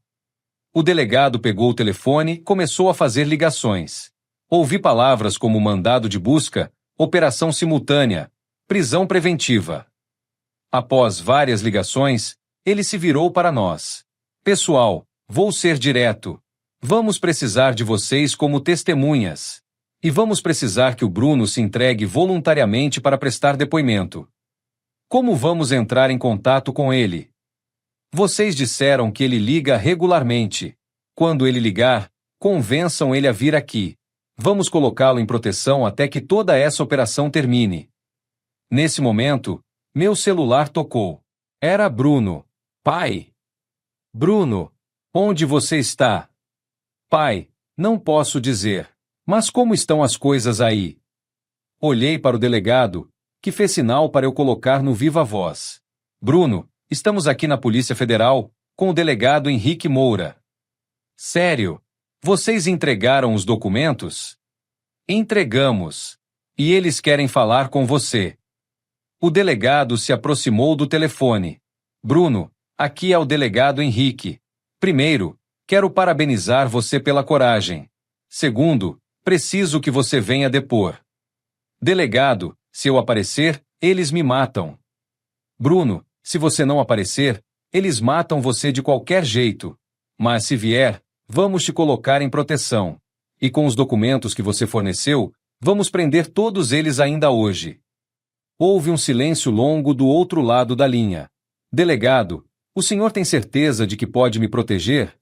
[SPEAKER 1] O delegado pegou o telefone e começou a fazer ligações. Ouvi palavras como mandado de busca, operação simultânea, prisão preventiva. Após várias ligações, ele se virou para nós. Pessoal, vou ser direto. Vamos precisar de vocês como testemunhas. E vamos precisar que o Bruno se entregue voluntariamente para prestar depoimento. Como vamos entrar em contato com ele? Vocês disseram que ele liga regularmente. Quando ele ligar, convençam ele a vir aqui. Vamos colocá-lo em proteção até que toda essa operação termine. Nesse momento, meu celular tocou. Era Bruno. Pai. Bruno, onde você está? Pai, não posso dizer. Mas como estão as coisas aí? Olhei para o delegado, que fez sinal para eu colocar no viva voz. Bruno, estamos aqui na Polícia Federal, com o delegado Henrique Moura. Sério? Vocês entregaram os documentos? Entregamos. E eles querem falar com você. O delegado se aproximou do telefone. Bruno, aqui é o delegado Henrique. Primeiro, quero parabenizar você pela coragem. Segundo, preciso que você venha depor. Delegado, se eu aparecer, eles me matam. Bruno, se você não aparecer, eles matam você de qualquer jeito. Mas se vier, vamos te colocar em proteção. E com os documentos que você forneceu, vamos prender todos eles ainda hoje. Houve um silêncio longo do outro lado da linha. Delegado, o senhor tem certeza de que pode me proteger?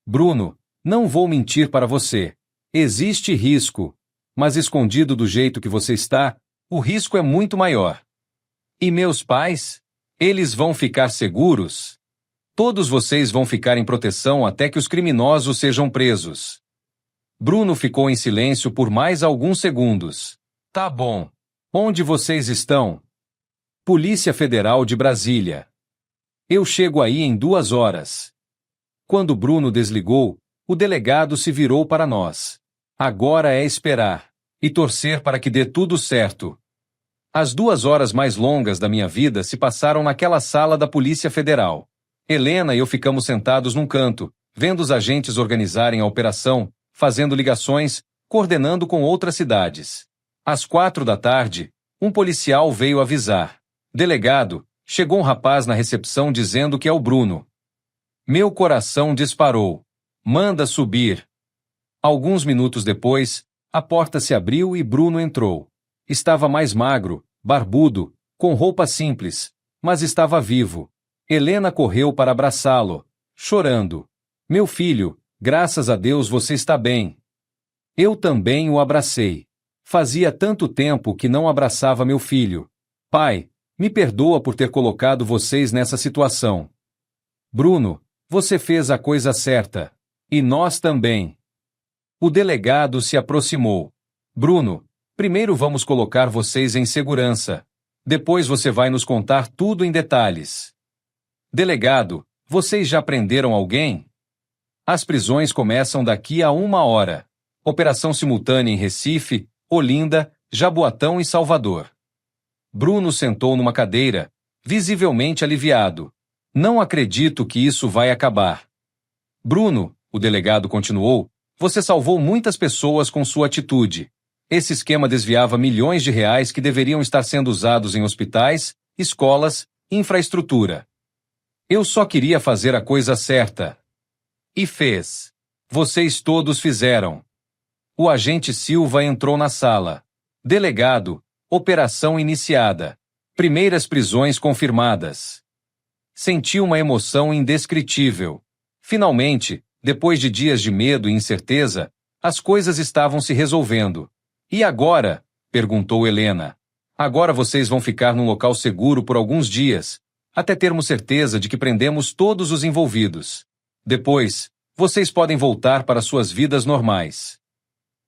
[SPEAKER 1] Bruno, não vou mentir para você. Existe risco, mas escondido do jeito que você está, o risco é muito maior. E meus pais? Eles vão ficar seguros? Todos vocês vão ficar em proteção até que os criminosos sejam presos. Bruno ficou em silêncio por mais alguns segundos. Tá bom. Onde vocês estão? Polícia Federal de Brasília. Eu chego aí em 2 horas. Quando Bruno desligou, o delegado se virou para nós. Agora é esperar e torcer para que dê tudo certo. As 2 horas mais longas da minha vida se passaram naquela sala da Polícia Federal. Helena e eu ficamos sentados num canto, vendo os agentes organizarem a operação, fazendo ligações, coordenando com outras cidades. Às 4 da tarde, um policial veio avisar. Delegado, chegou um rapaz na recepção dizendo que é o Bruno. Meu coração disparou. Manda subir. Alguns minutos depois, a porta se abriu e Bruno entrou. Estava mais magro, barbudo, com roupa simples, mas estava vivo. Helena correu para abraçá-lo, chorando. Meu filho, graças a Deus você está bem. Eu também o abracei. Fazia tanto tempo que não abraçava meu filho. Pai, me perdoa por ter colocado vocês nessa situação. Bruno, você fez a coisa certa. E nós também. O delegado se aproximou. Bruno, primeiro vamos colocar vocês em segurança. Depois você vai nos contar tudo em detalhes. Delegado, vocês já prenderam alguém? As prisões começam daqui a 1 hora. Operação simultânea em Recife, Olinda, Jaboatão e Salvador. Bruno sentou numa cadeira, visivelmente aliviado. Não acredito que isso vai acabar. Bruno, o delegado continuou, você salvou muitas pessoas com sua atitude. Esse esquema desviava milhões de reais que deveriam estar sendo usados em hospitais, escolas, infraestrutura. Eu só queria fazer a coisa certa. E fez. Vocês todos fizeram. O agente Silva entrou na sala. Delegado, operação iniciada. Primeiras prisões confirmadas. Senti uma emoção indescritível. Finalmente, depois de dias de medo e incerteza, as coisas estavam se resolvendo. E agora? Perguntou Helena. Agora vocês vão ficar num local seguro por alguns dias, até termos certeza de que prendemos todos os envolvidos. Depois, vocês podem voltar para suas vidas normais.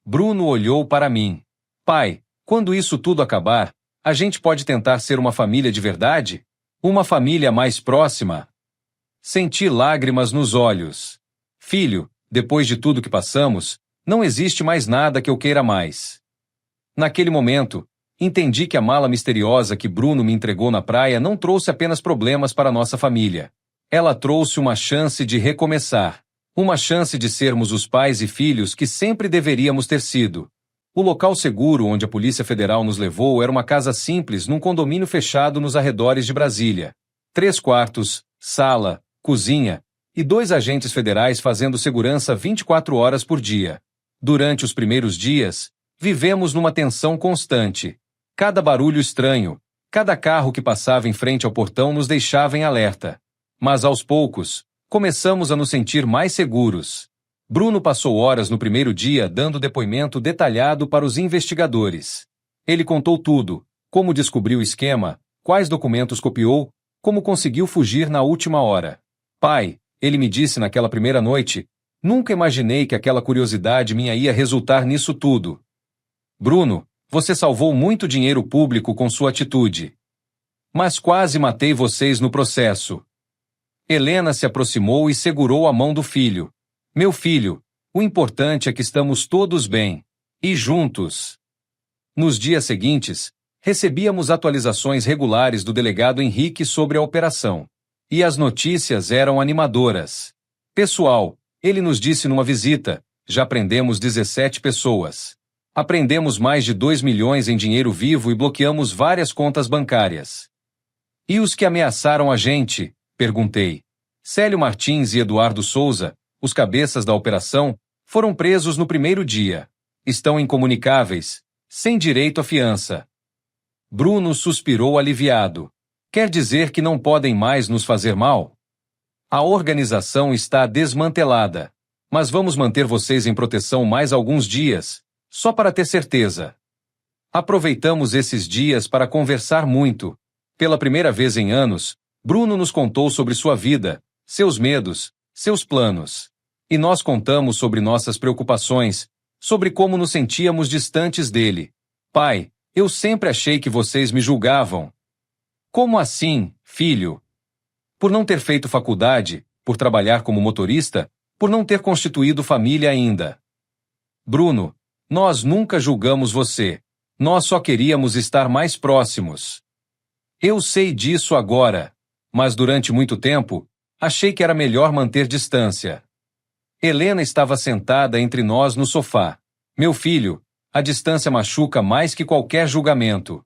[SPEAKER 1] Bruno olhou para mim. Pai, quando isso tudo acabar, a gente pode tentar ser uma família de verdade? Uma família mais próxima? Senti lágrimas nos olhos. Filho, depois de tudo que passamos, não existe mais nada que eu queira mais. Naquele momento, Entendi que a mala misteriosa que Bruno me entregou na praia não trouxe apenas problemas para nossa família. Ela trouxe uma chance de recomeçar. Uma chance de sermos os pais e filhos que sempre deveríamos ter sido. O local seguro onde a Polícia Federal nos levou era uma casa simples num condomínio fechado nos arredores de Brasília. 3 quartos, sala, cozinha e 2 agentes federais fazendo segurança 24 horas por dia. Durante os primeiros dias, vivemos numa tensão constante. Cada barulho estranho, cada carro que passava em frente ao portão nos deixava em alerta. Mas aos poucos, começamos a nos sentir mais seguros. Bruno passou horas no primeiro dia dando depoimento detalhado para os investigadores. Ele contou tudo, como descobriu o esquema, quais documentos copiou, como conseguiu fugir na última hora. Pai, ele me disse naquela primeira noite, nunca imaginei que aquela curiosidade minha ia resultar nisso tudo. Bruno, você salvou muito dinheiro público com sua atitude. Mas quase matei vocês no processo. Helena se aproximou e segurou a mão do filho. Meu filho, o importante é que estamos todos bem. E juntos. Nos dias seguintes, recebíamos atualizações regulares do delegado Henrique sobre a operação. E as notícias eram animadoras. Pessoal, ele nos disse numa visita, já prendemos 17 pessoas. Apreendemos mais de 2 milhões em dinheiro vivo e bloqueamos várias contas bancárias. E os que ameaçaram a gente? Perguntei. Célio Martins e Eduardo Souza, os cabeças da operação, foram presos no primeiro dia. Estão incomunicáveis, sem direito à fiança. Bruno suspirou aliviado. Quer dizer que não podem mais nos fazer mal? A organização está desmantelada. Mas vamos manter vocês em proteção mais alguns dias, só para ter certeza. Aproveitamos esses dias para conversar muito. Pela primeira vez em anos, Bruno nos contou sobre sua vida, seus medos, seus planos. E nós contamos sobre nossas preocupações, sobre como nos sentíamos distantes dele. Pai, eu sempre achei que vocês me julgavam. Como assim, filho? Por não ter feito faculdade, por trabalhar como motorista, por não ter constituído família ainda. Bruno, nós nunca julgamos você. Nós só queríamos estar mais próximos. Eu sei disso agora, mas durante muito tempo, achei que era melhor manter distância. Helena estava sentada entre nós no sofá. Meu filho, a distância machuca mais que qualquer julgamento.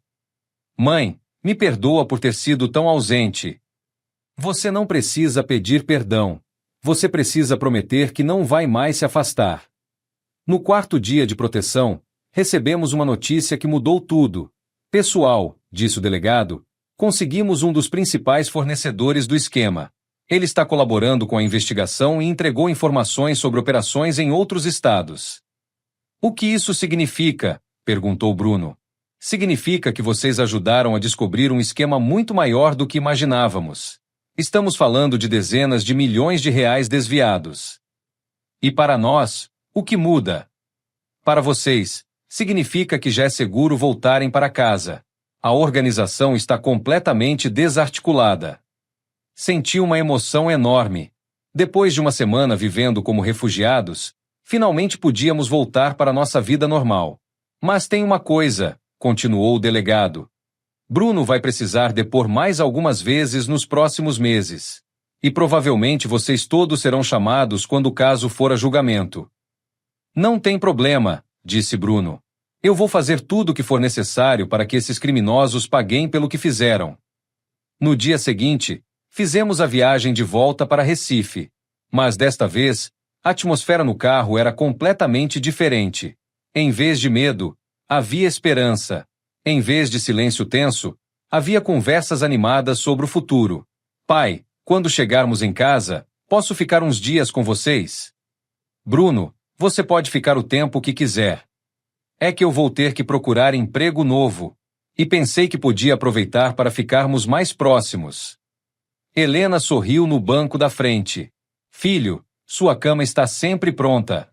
[SPEAKER 1] Mãe, me perdoa por ter sido tão ausente. Você não precisa pedir perdão. Você precisa prometer que não vai mais se afastar. No 4º dia de proteção, recebemos uma notícia que mudou tudo. Pessoal, disse o delegado, conseguimos um dos principais fornecedores do esquema. Ele está colaborando com a investigação e entregou informações sobre operações em outros estados. O que isso significa? Perguntou Bruno. Significa que vocês ajudaram a descobrir um esquema muito maior do que imaginávamos. Estamos falando de dezenas de milhões de reais desviados. E para nós, o que muda? Para vocês, significa que já é seguro voltarem para casa. A organização está completamente desarticulada. Senti uma emoção enorme. Depois de uma semana vivendo como refugiados, finalmente podíamos voltar para nossa vida normal. Mas tem uma coisa, continuou o delegado. Bruno vai precisar depor mais algumas vezes nos próximos meses. E provavelmente vocês todos serão chamados quando o caso for a julgamento. Não tem problema, disse Bruno. Eu vou fazer tudo o que for necessário para que esses criminosos paguem pelo que fizeram. No dia seguinte, fizemos a viagem de volta para Recife. Mas desta vez, a atmosfera no carro era completamente diferente. Em vez de medo, havia esperança. Em vez de silêncio tenso, havia conversas animadas sobre o futuro. Pai, quando chegarmos em casa, posso ficar uns dias com vocês? Bruno, você pode ficar o tempo que quiser. É que eu vou ter que procurar emprego novo. E pensei que podia aproveitar para ficarmos mais próximos. Helena sorriu no banco da frente. Filho, sua cama está sempre pronta.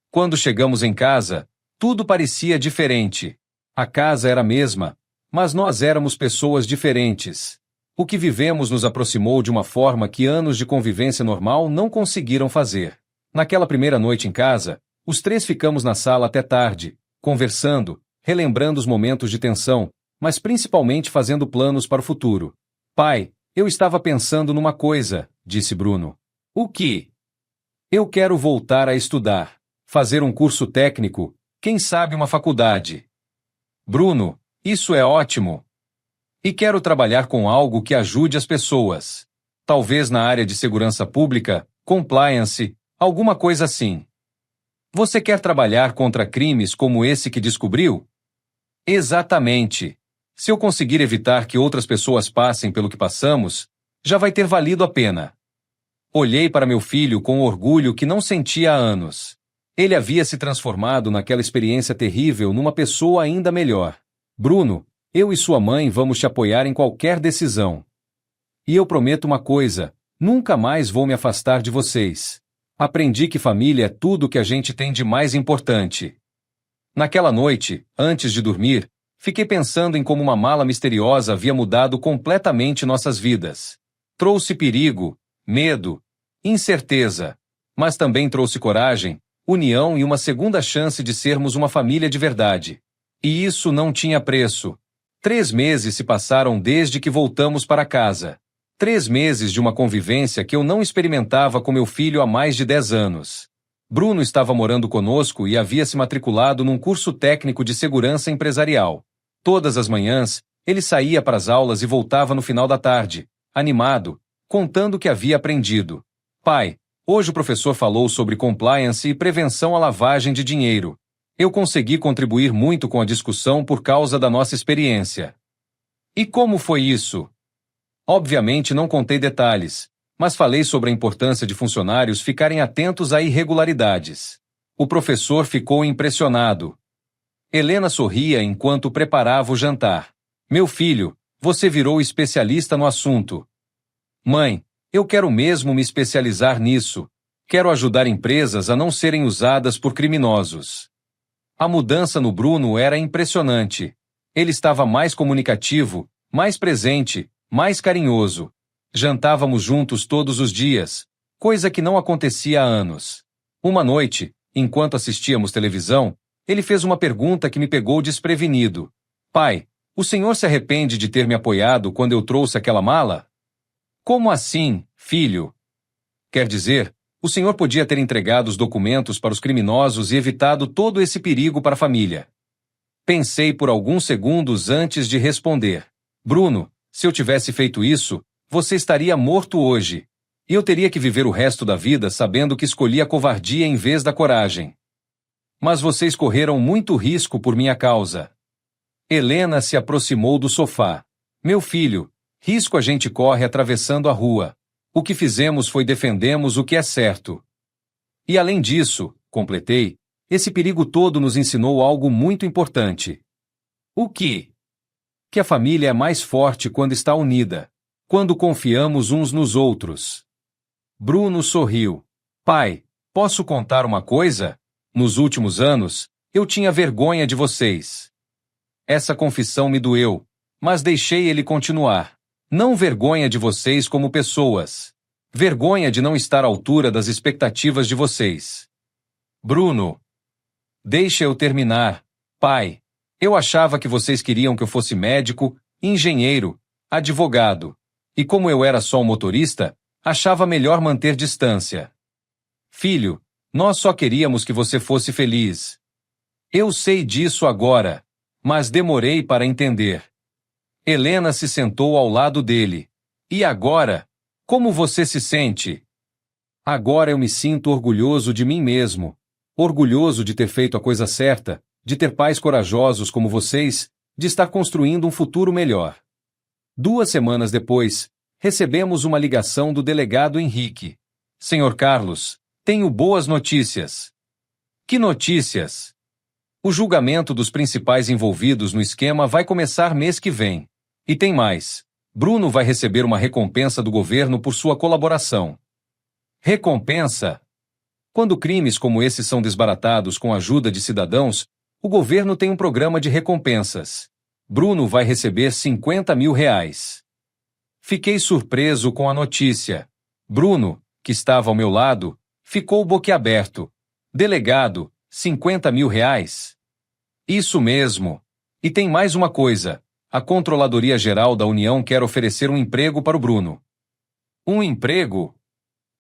[SPEAKER 1] Quando chegamos em casa, tudo parecia diferente. A casa era a mesma, mas nós éramos pessoas diferentes. O que vivemos nos aproximou de uma forma que anos de convivência normal não conseguiram fazer. Naquela primeira noite em casa, os 3 ficamos na sala até tarde, conversando, relembrando os momentos de tensão, mas principalmente fazendo planos para o futuro. Pai, eu estava pensando numa coisa, disse Bruno. O que? Eu quero voltar a estudar, fazer um curso técnico, quem sabe uma faculdade. Bruno, isso é ótimo. E quero trabalhar com algo que ajude as pessoas. Talvez na área de segurança pública, compliance, alguma coisa assim. Você quer trabalhar contra crimes como esse que descobriu? Exatamente. Se eu conseguir evitar que outras pessoas passem pelo que passamos, já vai ter valido a pena. Olhei para meu filho com orgulho que não sentia há anos. Ele havia se transformado naquela experiência terrível numa pessoa ainda melhor. Bruno, eu e sua mãe vamos te apoiar em qualquer decisão. E eu prometo uma coisa, nunca mais vou me afastar de vocês. Aprendi que família é tudo que a gente tem de mais importante. Naquela noite, antes de dormir, fiquei pensando em como uma mala misteriosa havia mudado completamente nossas vidas. Trouxe perigo, medo, incerteza, mas também trouxe coragem, união e uma segunda chance de sermos uma família de verdade. E isso não tinha preço. 3 meses se passaram desde que voltamos para casa. 3 meses de uma convivência que eu não experimentava com meu filho há mais de 10 anos. Bruno estava morando conosco e havia se matriculado num curso técnico de segurança empresarial. Todas as manhãs, ele saía para as aulas e voltava no final da tarde, animado, contando o que havia aprendido. Pai, hoje o professor falou sobre compliance e prevenção à lavagem de dinheiro. Eu consegui contribuir muito com a discussão por causa da nossa experiência. E como foi isso? Obviamente não contei detalhes, mas falei sobre a importância de funcionários ficarem atentos a irregularidades. O professor ficou impressionado. Helena sorria enquanto preparava o jantar. Meu filho, você virou especialista no assunto. Mãe, eu quero mesmo me especializar nisso. Quero ajudar empresas a não serem usadas por criminosos. A mudança no Bruno era impressionante. Ele estava mais comunicativo, mais presente, mais carinhoso. Jantávamos juntos todos os dias, coisa que não acontecia há anos. Uma noite, enquanto assistíamos televisão, ele fez uma pergunta que me pegou desprevenido. Pai, o senhor se arrepende de ter me apoiado quando eu trouxe aquela mala? Como assim, filho? Quer dizer, o senhor podia ter entregado os documentos para os criminosos e evitado todo esse perigo para a família. Pensei por alguns segundos antes de responder. Bruno, se eu tivesse feito isso, você estaria morto hoje. E eu teria que viver o resto da vida sabendo que escolhi a covardia em vez da coragem. Mas vocês correram muito risco por minha causa. Helena se aproximou do sofá. Meu filho, risco a gente corre atravessando a rua. O que fizemos foi defendemos o que é certo. E além disso, completei, esse perigo todo nos ensinou algo muito importante. O que? Que a família é mais forte quando está unida, quando confiamos uns nos outros. Bruno sorriu. Pai, posso contar uma coisa? Nos últimos anos, eu tinha vergonha de vocês. Essa confissão me doeu, mas deixei ele continuar. Não vergonha de vocês como pessoas. Vergonha de não estar à altura das expectativas de vocês. Bruno. Deixa eu terminar. Pai, eu achava que vocês queriam que eu fosse médico, engenheiro, advogado. E como eu era só um motorista, achava melhor manter distância. Filho, nós só queríamos que você fosse feliz. Eu sei disso agora, mas demorei para entender. Helena se sentou ao lado dele. E agora? Como você se sente? Agora eu me sinto orgulhoso de mim mesmo. Orgulhoso de ter feito a coisa certa, de ter pais corajosos como vocês, de estar construindo um futuro melhor. 2 semanas depois, recebemos uma ligação do delegado Henrique. Senhor Carlos, tenho boas notícias. Que notícias? O julgamento dos principais envolvidos no esquema vai começar mês que vem. E tem mais. Bruno vai receber uma recompensa do governo por sua colaboração. Recompensa? Quando crimes como esses são desbaratados com a ajuda de cidadãos, o governo tem um programa de recompensas. Bruno vai receber 50 mil reais. Fiquei surpreso com a notícia. Bruno, que estava ao meu lado, ficou boquiaberto. Delegado, 50 mil reais? Isso mesmo. E tem mais uma coisa. A Controladoria Geral da União quer oferecer um emprego para o Bruno. Um emprego?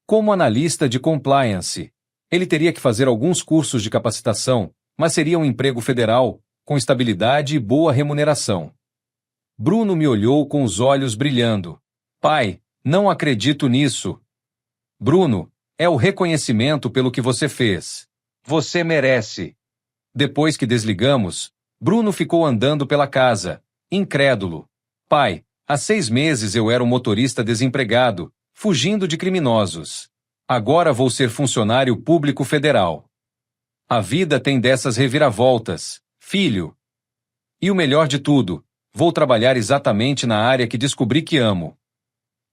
[SPEAKER 1] Como analista de compliance. Ele teria que fazer alguns cursos de capacitação, mas seria um emprego federal, com estabilidade e boa remuneração. Bruno me olhou com os olhos brilhando. Pai, não acredito nisso. Bruno, é o reconhecimento pelo que você fez. Você merece. Depois que desligamos, Bruno ficou andando pela casa, incrédulo. Pai, há 6 meses eu era um motorista desempregado, fugindo de criminosos. Agora vou ser funcionário público federal. A vida tem dessas reviravoltas, filho. E o melhor de tudo, vou trabalhar exatamente na área que descobri que amo.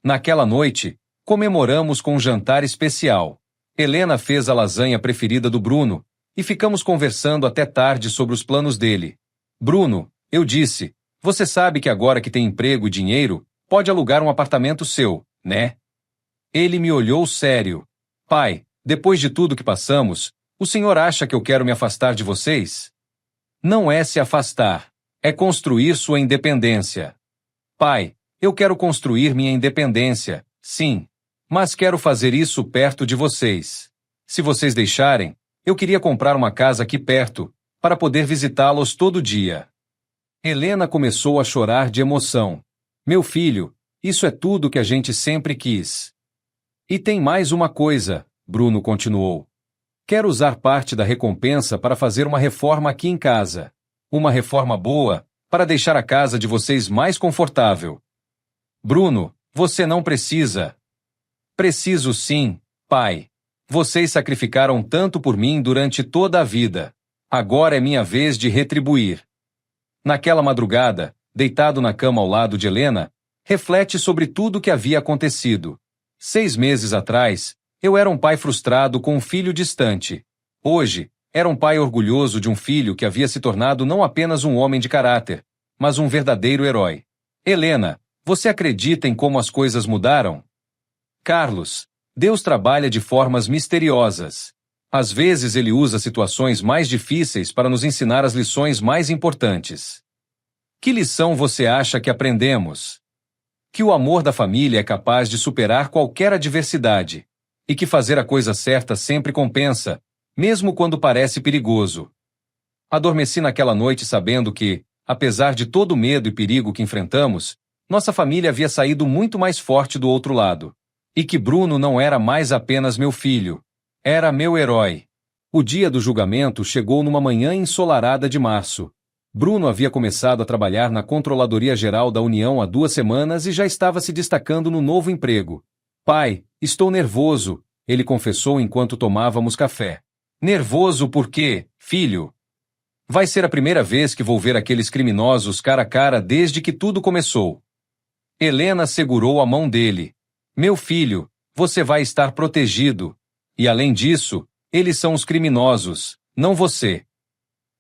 [SPEAKER 1] Naquela noite, comemoramos com um jantar especial. Helena fez a lasanha preferida do Bruno, e ficamos conversando até tarde sobre os planos dele. Bruno, eu disse, você sabe que agora que tem emprego e dinheiro, pode alugar um apartamento seu, né? Ele me olhou sério. Pai, depois de tudo que passamos, o senhor acha que eu quero me afastar de vocês? Não é se afastar, é construir sua independência. Pai, eu quero construir minha independência, sim, mas quero fazer isso perto de vocês. Se vocês deixarem, eu queria comprar uma casa aqui perto, para poder visitá-los todo dia. Helena começou a chorar de emoção. Meu filho, isso é tudo que a gente sempre quis. E tem mais uma coisa, Bruno continuou. Quero usar parte da recompensa para fazer uma reforma aqui em casa. Uma reforma boa, para deixar a casa de vocês mais confortável. Bruno, você não precisa. Preciso sim, pai. Vocês sacrificaram tanto por mim durante toda a vida. Agora é minha vez de retribuir. Naquela madrugada, deitado na cama ao lado de Helena, reflete sobre tudo o que havia acontecido. 6 meses atrás, eu era um pai frustrado com um filho distante. Hoje, era um pai orgulhoso de um filho que havia se tornado não apenas um homem de caráter, mas um verdadeiro herói. Helena, você acredita em como as coisas mudaram? Carlos, Deus trabalha de formas misteriosas. Às vezes ele usa situações mais difíceis para nos ensinar as lições mais importantes. Que lição você acha que aprendemos? Que o amor da família é capaz de superar qualquer adversidade, e que fazer a coisa certa sempre compensa, mesmo quando parece perigoso. Adormeci naquela noite sabendo que, apesar de todo o medo e perigo que enfrentamos, nossa família havia saído muito mais forte do outro lado. E que Bruno não era mais apenas meu filho. Era meu herói. O dia do julgamento chegou numa manhã ensolarada de março. Bruno havia começado a trabalhar na Controladoria Geral da União há 2 semanas e já estava se destacando no novo emprego. Pai, estou nervoso, ele confessou enquanto tomávamos café. Nervoso por quê, filho? Vai ser a primeira vez que vou ver aqueles criminosos cara a cara desde que tudo começou. Helena segurou a mão dele. Meu filho, você vai estar protegido. E além disso, eles são os criminosos, não você.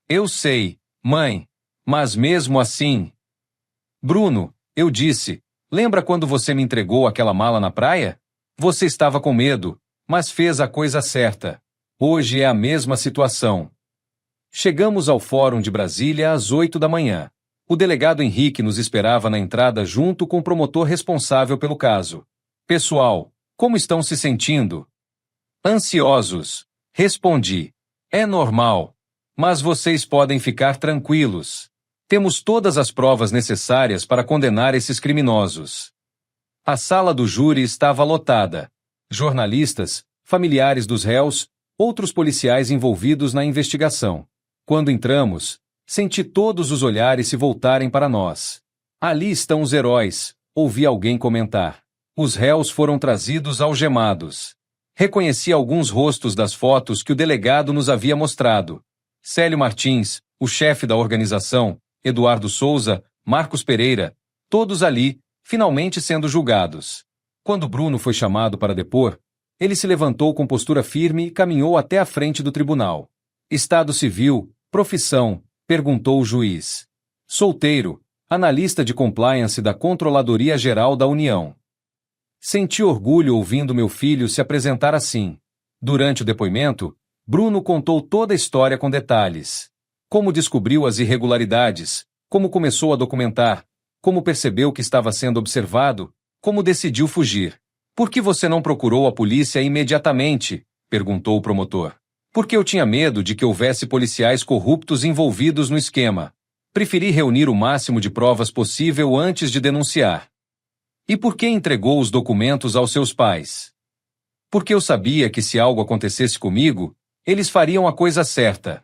[SPEAKER 1] Eu sei, mãe, mas mesmo assim... Bruno, eu disse, lembra quando você me entregou aquela mala na praia? Você estava com medo, mas fez a coisa certa. Hoje é a mesma situação. Chegamos ao Fórum de Brasília às 8 da manhã. O delegado Henrique nos esperava na entrada junto com o promotor responsável pelo caso. Pessoal, como estão se sentindo? Ansiosos, respondi. É normal. Mas vocês podem ficar tranquilos. Temos todas as provas necessárias para condenar esses criminosos. A sala do júri estava lotada. Jornalistas, familiares dos réus, outros policiais envolvidos na investigação. Quando entramos, senti todos os olhares se voltarem para nós. Ali estão os heróis, ouvi alguém comentar. Os réus foram trazidos algemados. Reconheci alguns rostos das fotos que o delegado nos havia mostrado. Célio Martins, o chefe da organização, Eduardo Souza, Marcos Pereira, todos ali, finalmente sendo julgados. Quando Bruno foi chamado para depor, ele se levantou com postura firme e caminhou até a frente do tribunal. Estado civil, profissão, perguntou o juiz. Solteiro, analista de compliance da Controladoria Geral da União. Senti orgulho ouvindo meu filho se apresentar assim. Durante o depoimento, Bruno contou toda a história com detalhes. Como descobriu as irregularidades? Como começou a documentar? Como percebeu que estava sendo observado? Como decidiu fugir? Por que você não procurou a polícia imediatamente? Perguntou o promotor. Porque eu tinha medo de que houvesse policiais corruptos envolvidos no esquema. Preferi reunir o máximo de provas possível antes de denunciar. E por que entregou os documentos aos seus pais? Porque eu sabia que se algo acontecesse comigo, eles fariam a coisa certa.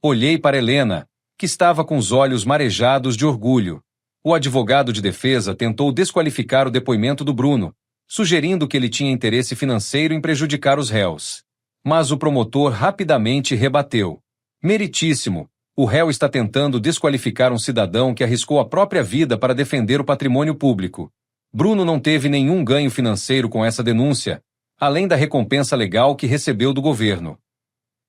[SPEAKER 1] Olhei para Helena, que estava com os olhos marejados de orgulho. O advogado de defesa tentou desqualificar o depoimento do Bruno, sugerindo que ele tinha interesse financeiro em prejudicar os réus. Mas o promotor rapidamente rebateu. Meritíssimo, o réu está tentando desqualificar um cidadão que arriscou a própria vida para defender o patrimônio público. Bruno não teve nenhum ganho financeiro com essa denúncia, além da recompensa legal que recebeu do governo.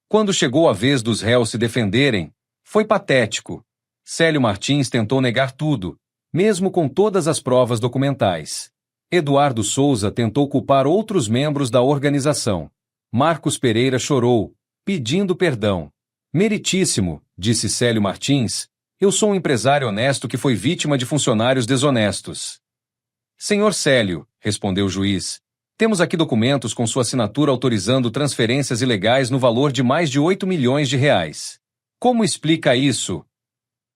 [SPEAKER 1] Quando chegou a vez dos réus se defenderem, foi patético. Célio Martins tentou negar tudo, mesmo com todas as provas documentais. Eduardo Souza tentou culpar outros membros da organização. Marcos Pereira chorou, pedindo perdão. Meritíssimo, disse Célio Martins, eu sou um empresário honesto que foi vítima de funcionários desonestos. Senhor Célio, respondeu o juiz, temos aqui documentos com sua assinatura autorizando transferências ilegais no valor de mais de 8 milhões de reais. Como explica isso?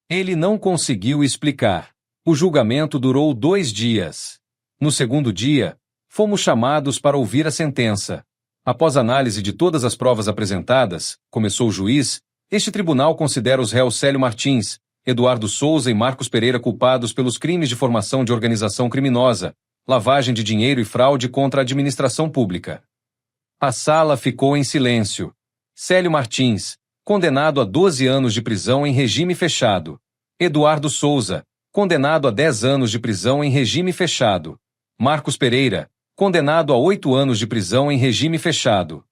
[SPEAKER 1] Ele não conseguiu explicar. O julgamento durou 2 dias. No segundo dia, fomos chamados para ouvir a sentença. Após análise de todas as provas apresentadas, começou o juiz, este tribunal considera os réus Célio Martins, Eduardo Souza e Marcos Pereira culpados pelos crimes de formação de organização criminosa, lavagem de dinheiro e fraude contra a administração pública. A sala ficou em silêncio. Célio Martins, condenado a 12 anos de prisão em regime fechado. Eduardo Souza, condenado a 10 anos de prisão em regime fechado. Marcos Pereira, condenado a 8 anos de prisão em regime fechado.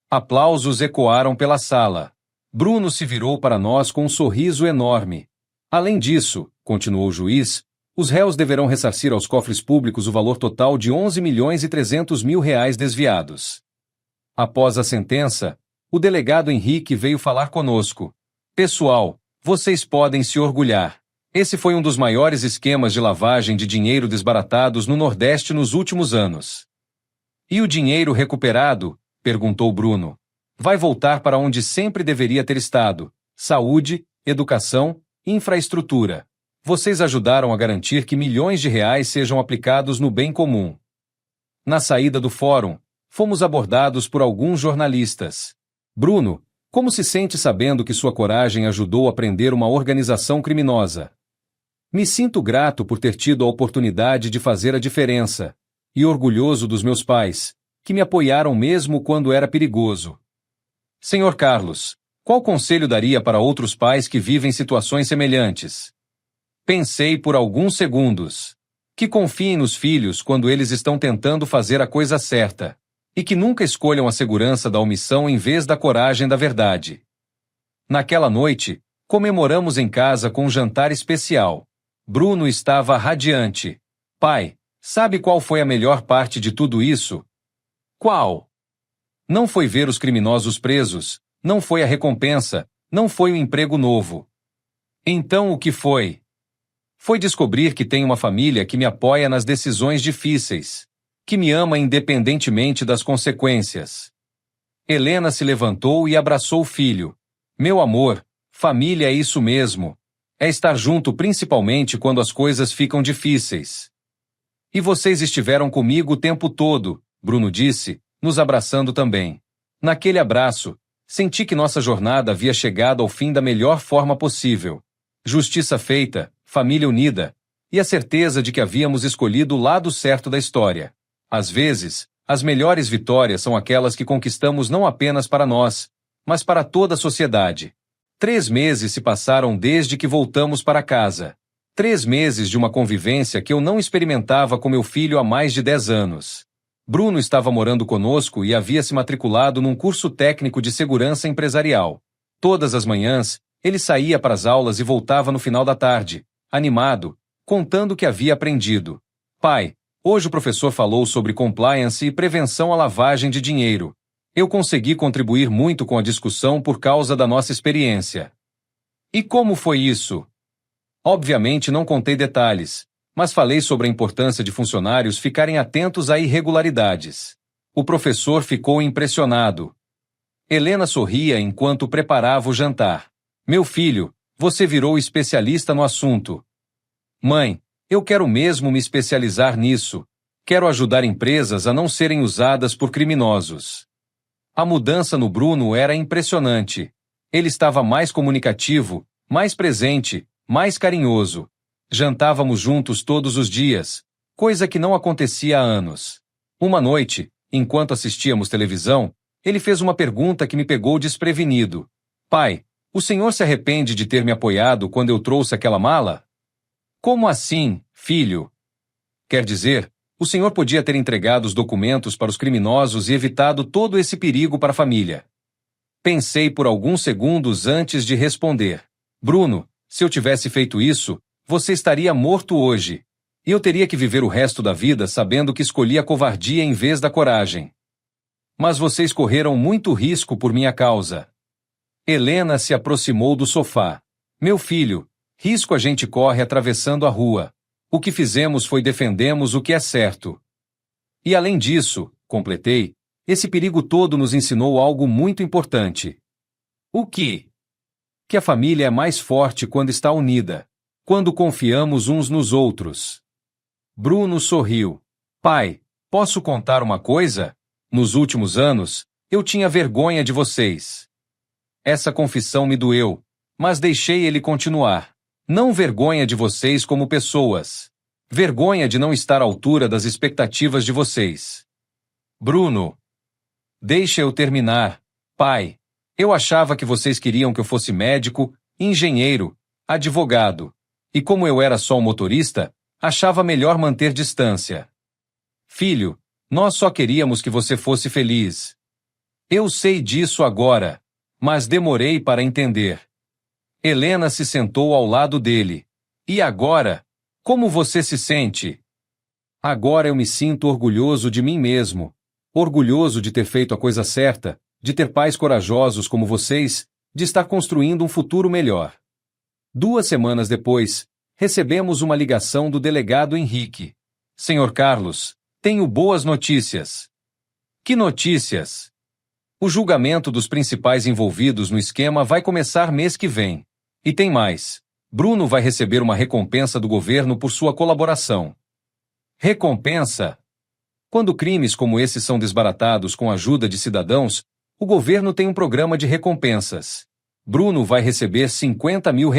[SPEAKER 1] Aplausos ecoaram pela sala. Bruno se virou para nós com um sorriso enorme. Além disso, continuou o juiz, os réus deverão ressarcir aos cofres públicos o valor total de 11 milhões e 300 mil reais desviados. Após a sentença, o delegado Henrique veio falar conosco. Pessoal, vocês podem se orgulhar. Esse foi um dos maiores esquemas de lavagem de dinheiro desbaratados no Nordeste nos últimos anos. E o dinheiro recuperado? Perguntou Bruno. Vai voltar para onde sempre deveria ter estado: saúde, educação, infraestrutura. Vocês ajudaram a garantir que milhões de reais sejam aplicados no bem comum. Na saída do fórum, fomos abordados por alguns jornalistas. Bruno, como se sente sabendo que sua coragem ajudou a prender uma organização criminosa? Me sinto grato por ter tido a oportunidade de fazer a diferença, e orgulhoso dos meus pais, que me apoiaram mesmo quando era perigoso. Senhor Carlos, qual conselho daria para outros pais que vivem situações semelhantes? Pensei por alguns segundos. Que confiem nos filhos quando eles estão tentando fazer a coisa certa, e que nunca escolham a segurança da omissão em vez da coragem da verdade. Naquela noite, comemoramos em casa com um jantar especial. Bruno estava radiante. Pai, sabe qual foi a melhor parte de tudo isso? Qual? Não foi ver os criminosos presos, não foi a recompensa, não foi o emprego novo. Então o que foi? Foi descobrir que tenho uma família que me apoia nas decisões difíceis, que me ama independentemente das consequências. Helena se levantou e abraçou o filho. Meu amor, família é isso mesmo. É estar junto principalmente quando as coisas ficam difíceis. E vocês estiveram comigo o tempo todo, Bruno disse, nos abraçando também. Naquele abraço, senti que nossa jornada havia chegado ao fim da melhor forma possível. Justiça feita, família unida, e a certeza de que havíamos escolhido o lado certo da história. Às vezes, as melhores vitórias são aquelas que conquistamos não apenas para nós, mas para toda a sociedade. 3 meses se passaram desde que voltamos para casa. 3 meses de uma convivência que eu não experimentava com meu filho há mais de 10 anos. Bruno estava morando conosco e havia se matriculado num curso técnico de segurança empresarial. Todas as manhãs, ele saía para as aulas e voltava no final da tarde, animado, contando o que havia aprendido. Pai, hoje o professor falou sobre compliance e prevenção à lavagem de dinheiro. Eu consegui contribuir muito com a discussão por causa da nossa experiência. E como foi isso? Obviamente não contei detalhes, mas falei sobre a importância de funcionários ficarem atentos a irregularidades. O professor ficou impressionado. Helena sorria enquanto preparava o jantar. Meu filho, você virou especialista no assunto. Mãe, eu quero mesmo me especializar nisso. Quero ajudar empresas a não serem usadas por criminosos. A mudança no Bruno era impressionante. Ele estava mais comunicativo, mais presente, mais carinhoso. Jantávamos juntos todos os dias, coisa que não acontecia há anos. Uma noite, enquanto assistíamos televisão, ele fez uma pergunta que me pegou desprevenido. Pai, o senhor se arrepende de ter me apoiado quando eu trouxe aquela mala? Como assim, filho? Quer dizer, o senhor podia ter entregado os documentos para os criminosos e evitado todo esse perigo para a família. Pensei por alguns segundos antes de responder. Bruno, se eu tivesse feito isso, você estaria morto hoje. E eu teria que viver o resto da vida sabendo que escolhi a covardia em vez da coragem. Mas vocês correram muito risco por minha causa. Helena se aproximou do sofá. Meu filho, risco a gente corre atravessando a rua. O que fizemos foi defendemos o que é certo. E além disso, completei, esse perigo todo nos ensinou algo muito importante. O que? Que a família é mais forte quando está unida, quando confiamos uns nos outros. Bruno sorriu. Pai, posso contar uma coisa? Nos últimos anos, eu tinha vergonha de vocês. Essa confissão me doeu, mas deixei ele continuar. Não vergonha de vocês como pessoas. Vergonha de não estar à altura das expectativas de vocês. Bruno. Deixa eu terminar. Pai, eu achava que vocês queriam que eu fosse médico, engenheiro, advogado. E como eu era só um motorista, achava melhor manter distância. Filho, nós só queríamos que você fosse feliz. Eu sei disso agora, mas demorei para entender. Helena se sentou ao lado dele. E agora? Como você se sente? Agora eu me sinto orgulhoso de mim mesmo. Orgulhoso de ter feito a coisa certa, de ter pais corajosos como vocês, de estar construindo um futuro melhor. 2 semanas depois, recebemos uma ligação do delegado Henrique. Senhor Carlos, tenho boas notícias. Que notícias? O julgamento dos principais envolvidos no esquema vai começar mês que vem. E tem mais. Bruno vai receber uma recompensa do governo por sua colaboração. Recompensa? Quando crimes como esses são desbaratados com a ajuda de cidadãos, o governo tem um programa de recompensas. Bruno vai receber R$50 mil.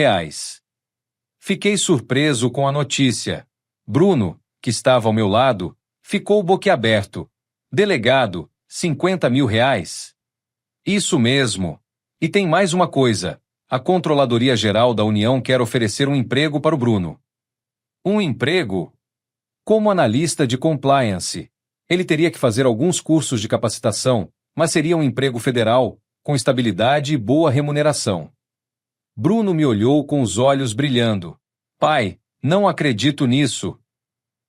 [SPEAKER 1] Fiquei surpreso com a notícia. Bruno, que estava ao meu lado, ficou boquiaberto. Delegado, R$50 mil? Isso mesmo. E tem mais uma coisa. A Controladoria Geral da União quer oferecer um emprego para o Bruno. Um emprego? Como analista de compliance. Ele teria que fazer alguns cursos de capacitação, mas seria um emprego federal, com estabilidade e boa remuneração. Bruno me olhou com os olhos brilhando. Pai, não acredito nisso.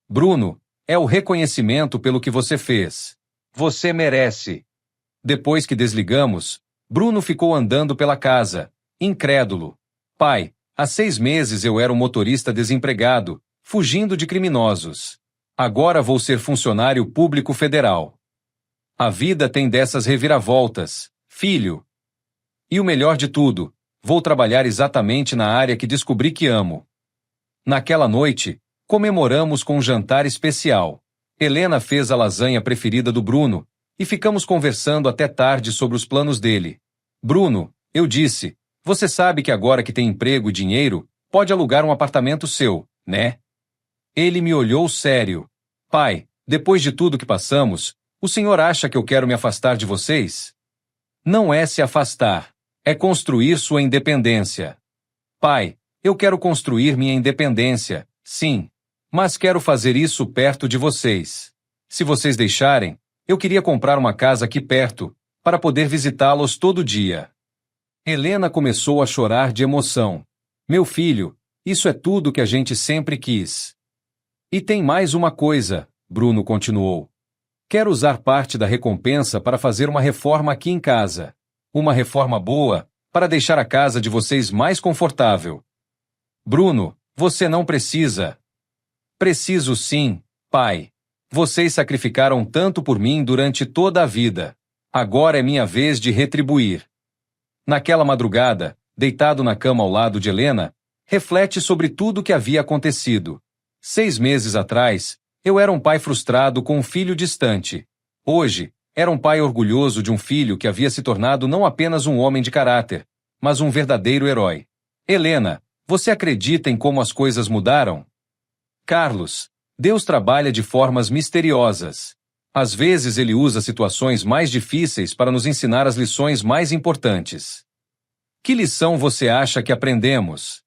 [SPEAKER 1] Bruno, é o reconhecimento pelo que você fez. Você merece. Depois que desligamos, Bruno ficou andando pela casa, incrédulo. Pai, há 6 meses eu era um motorista desempregado, fugindo de criminosos. Agora vou ser funcionário público federal. A vida tem dessas reviravoltas, filho. E o melhor de tudo, vou trabalhar exatamente na área que descobri que amo. Naquela noite, comemoramos com um jantar especial. Helena fez a lasanha preferida do Bruno, e ficamos conversando até tarde sobre os planos dele. Bruno, eu disse, você sabe que agora que tem emprego e dinheiro, pode alugar um apartamento seu, né? Ele me olhou sério. Pai, depois de tudo que passamos, o senhor acha que eu quero me afastar de vocês? Não é se afastar, é construir sua independência. Pai, eu quero construir minha independência, sim, mas quero fazer isso perto de vocês. Se vocês deixarem, eu queria comprar uma casa aqui perto, para poder visitá-los todo dia. Helena começou a chorar de emoção. Meu filho, isso é tudo que a gente sempre quis. E tem mais uma coisa, Bruno continuou. Quero usar parte da recompensa para fazer uma reforma aqui em casa. Uma reforma boa, para deixar a casa de vocês mais confortável. Bruno, você não precisa. Preciso sim, pai. Vocês sacrificaram tanto por mim durante toda a vida. Agora é minha vez de retribuir. Naquela madrugada, deitado na cama ao lado de Helena, reflete sobre tudo o que havia acontecido. 6 meses atrás, eu era um pai frustrado com um filho distante. Hoje, era um pai orgulhoso de um filho que havia se tornado não apenas um homem de caráter, mas um verdadeiro herói. Helena, você acredita em como as coisas mudaram? Carlos, Deus trabalha de formas misteriosas. Às vezes ele usa situações mais difíceis para nos ensinar as lições mais importantes. Que lição você acha que aprendemos?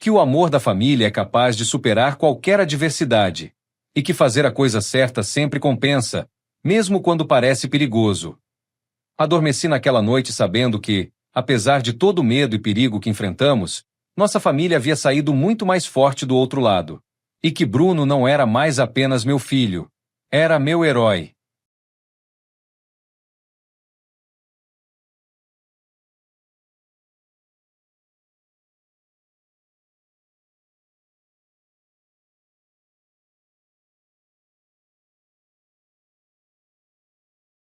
[SPEAKER 1] Que o amor da família é capaz de superar qualquer adversidade, e que fazer a coisa certa sempre compensa, mesmo quando parece perigoso. Adormeci naquela noite sabendo que, apesar de todo o medo e perigo que enfrentamos, nossa família havia saído muito mais forte do outro lado. E que Bruno não era mais apenas meu filho, era meu herói.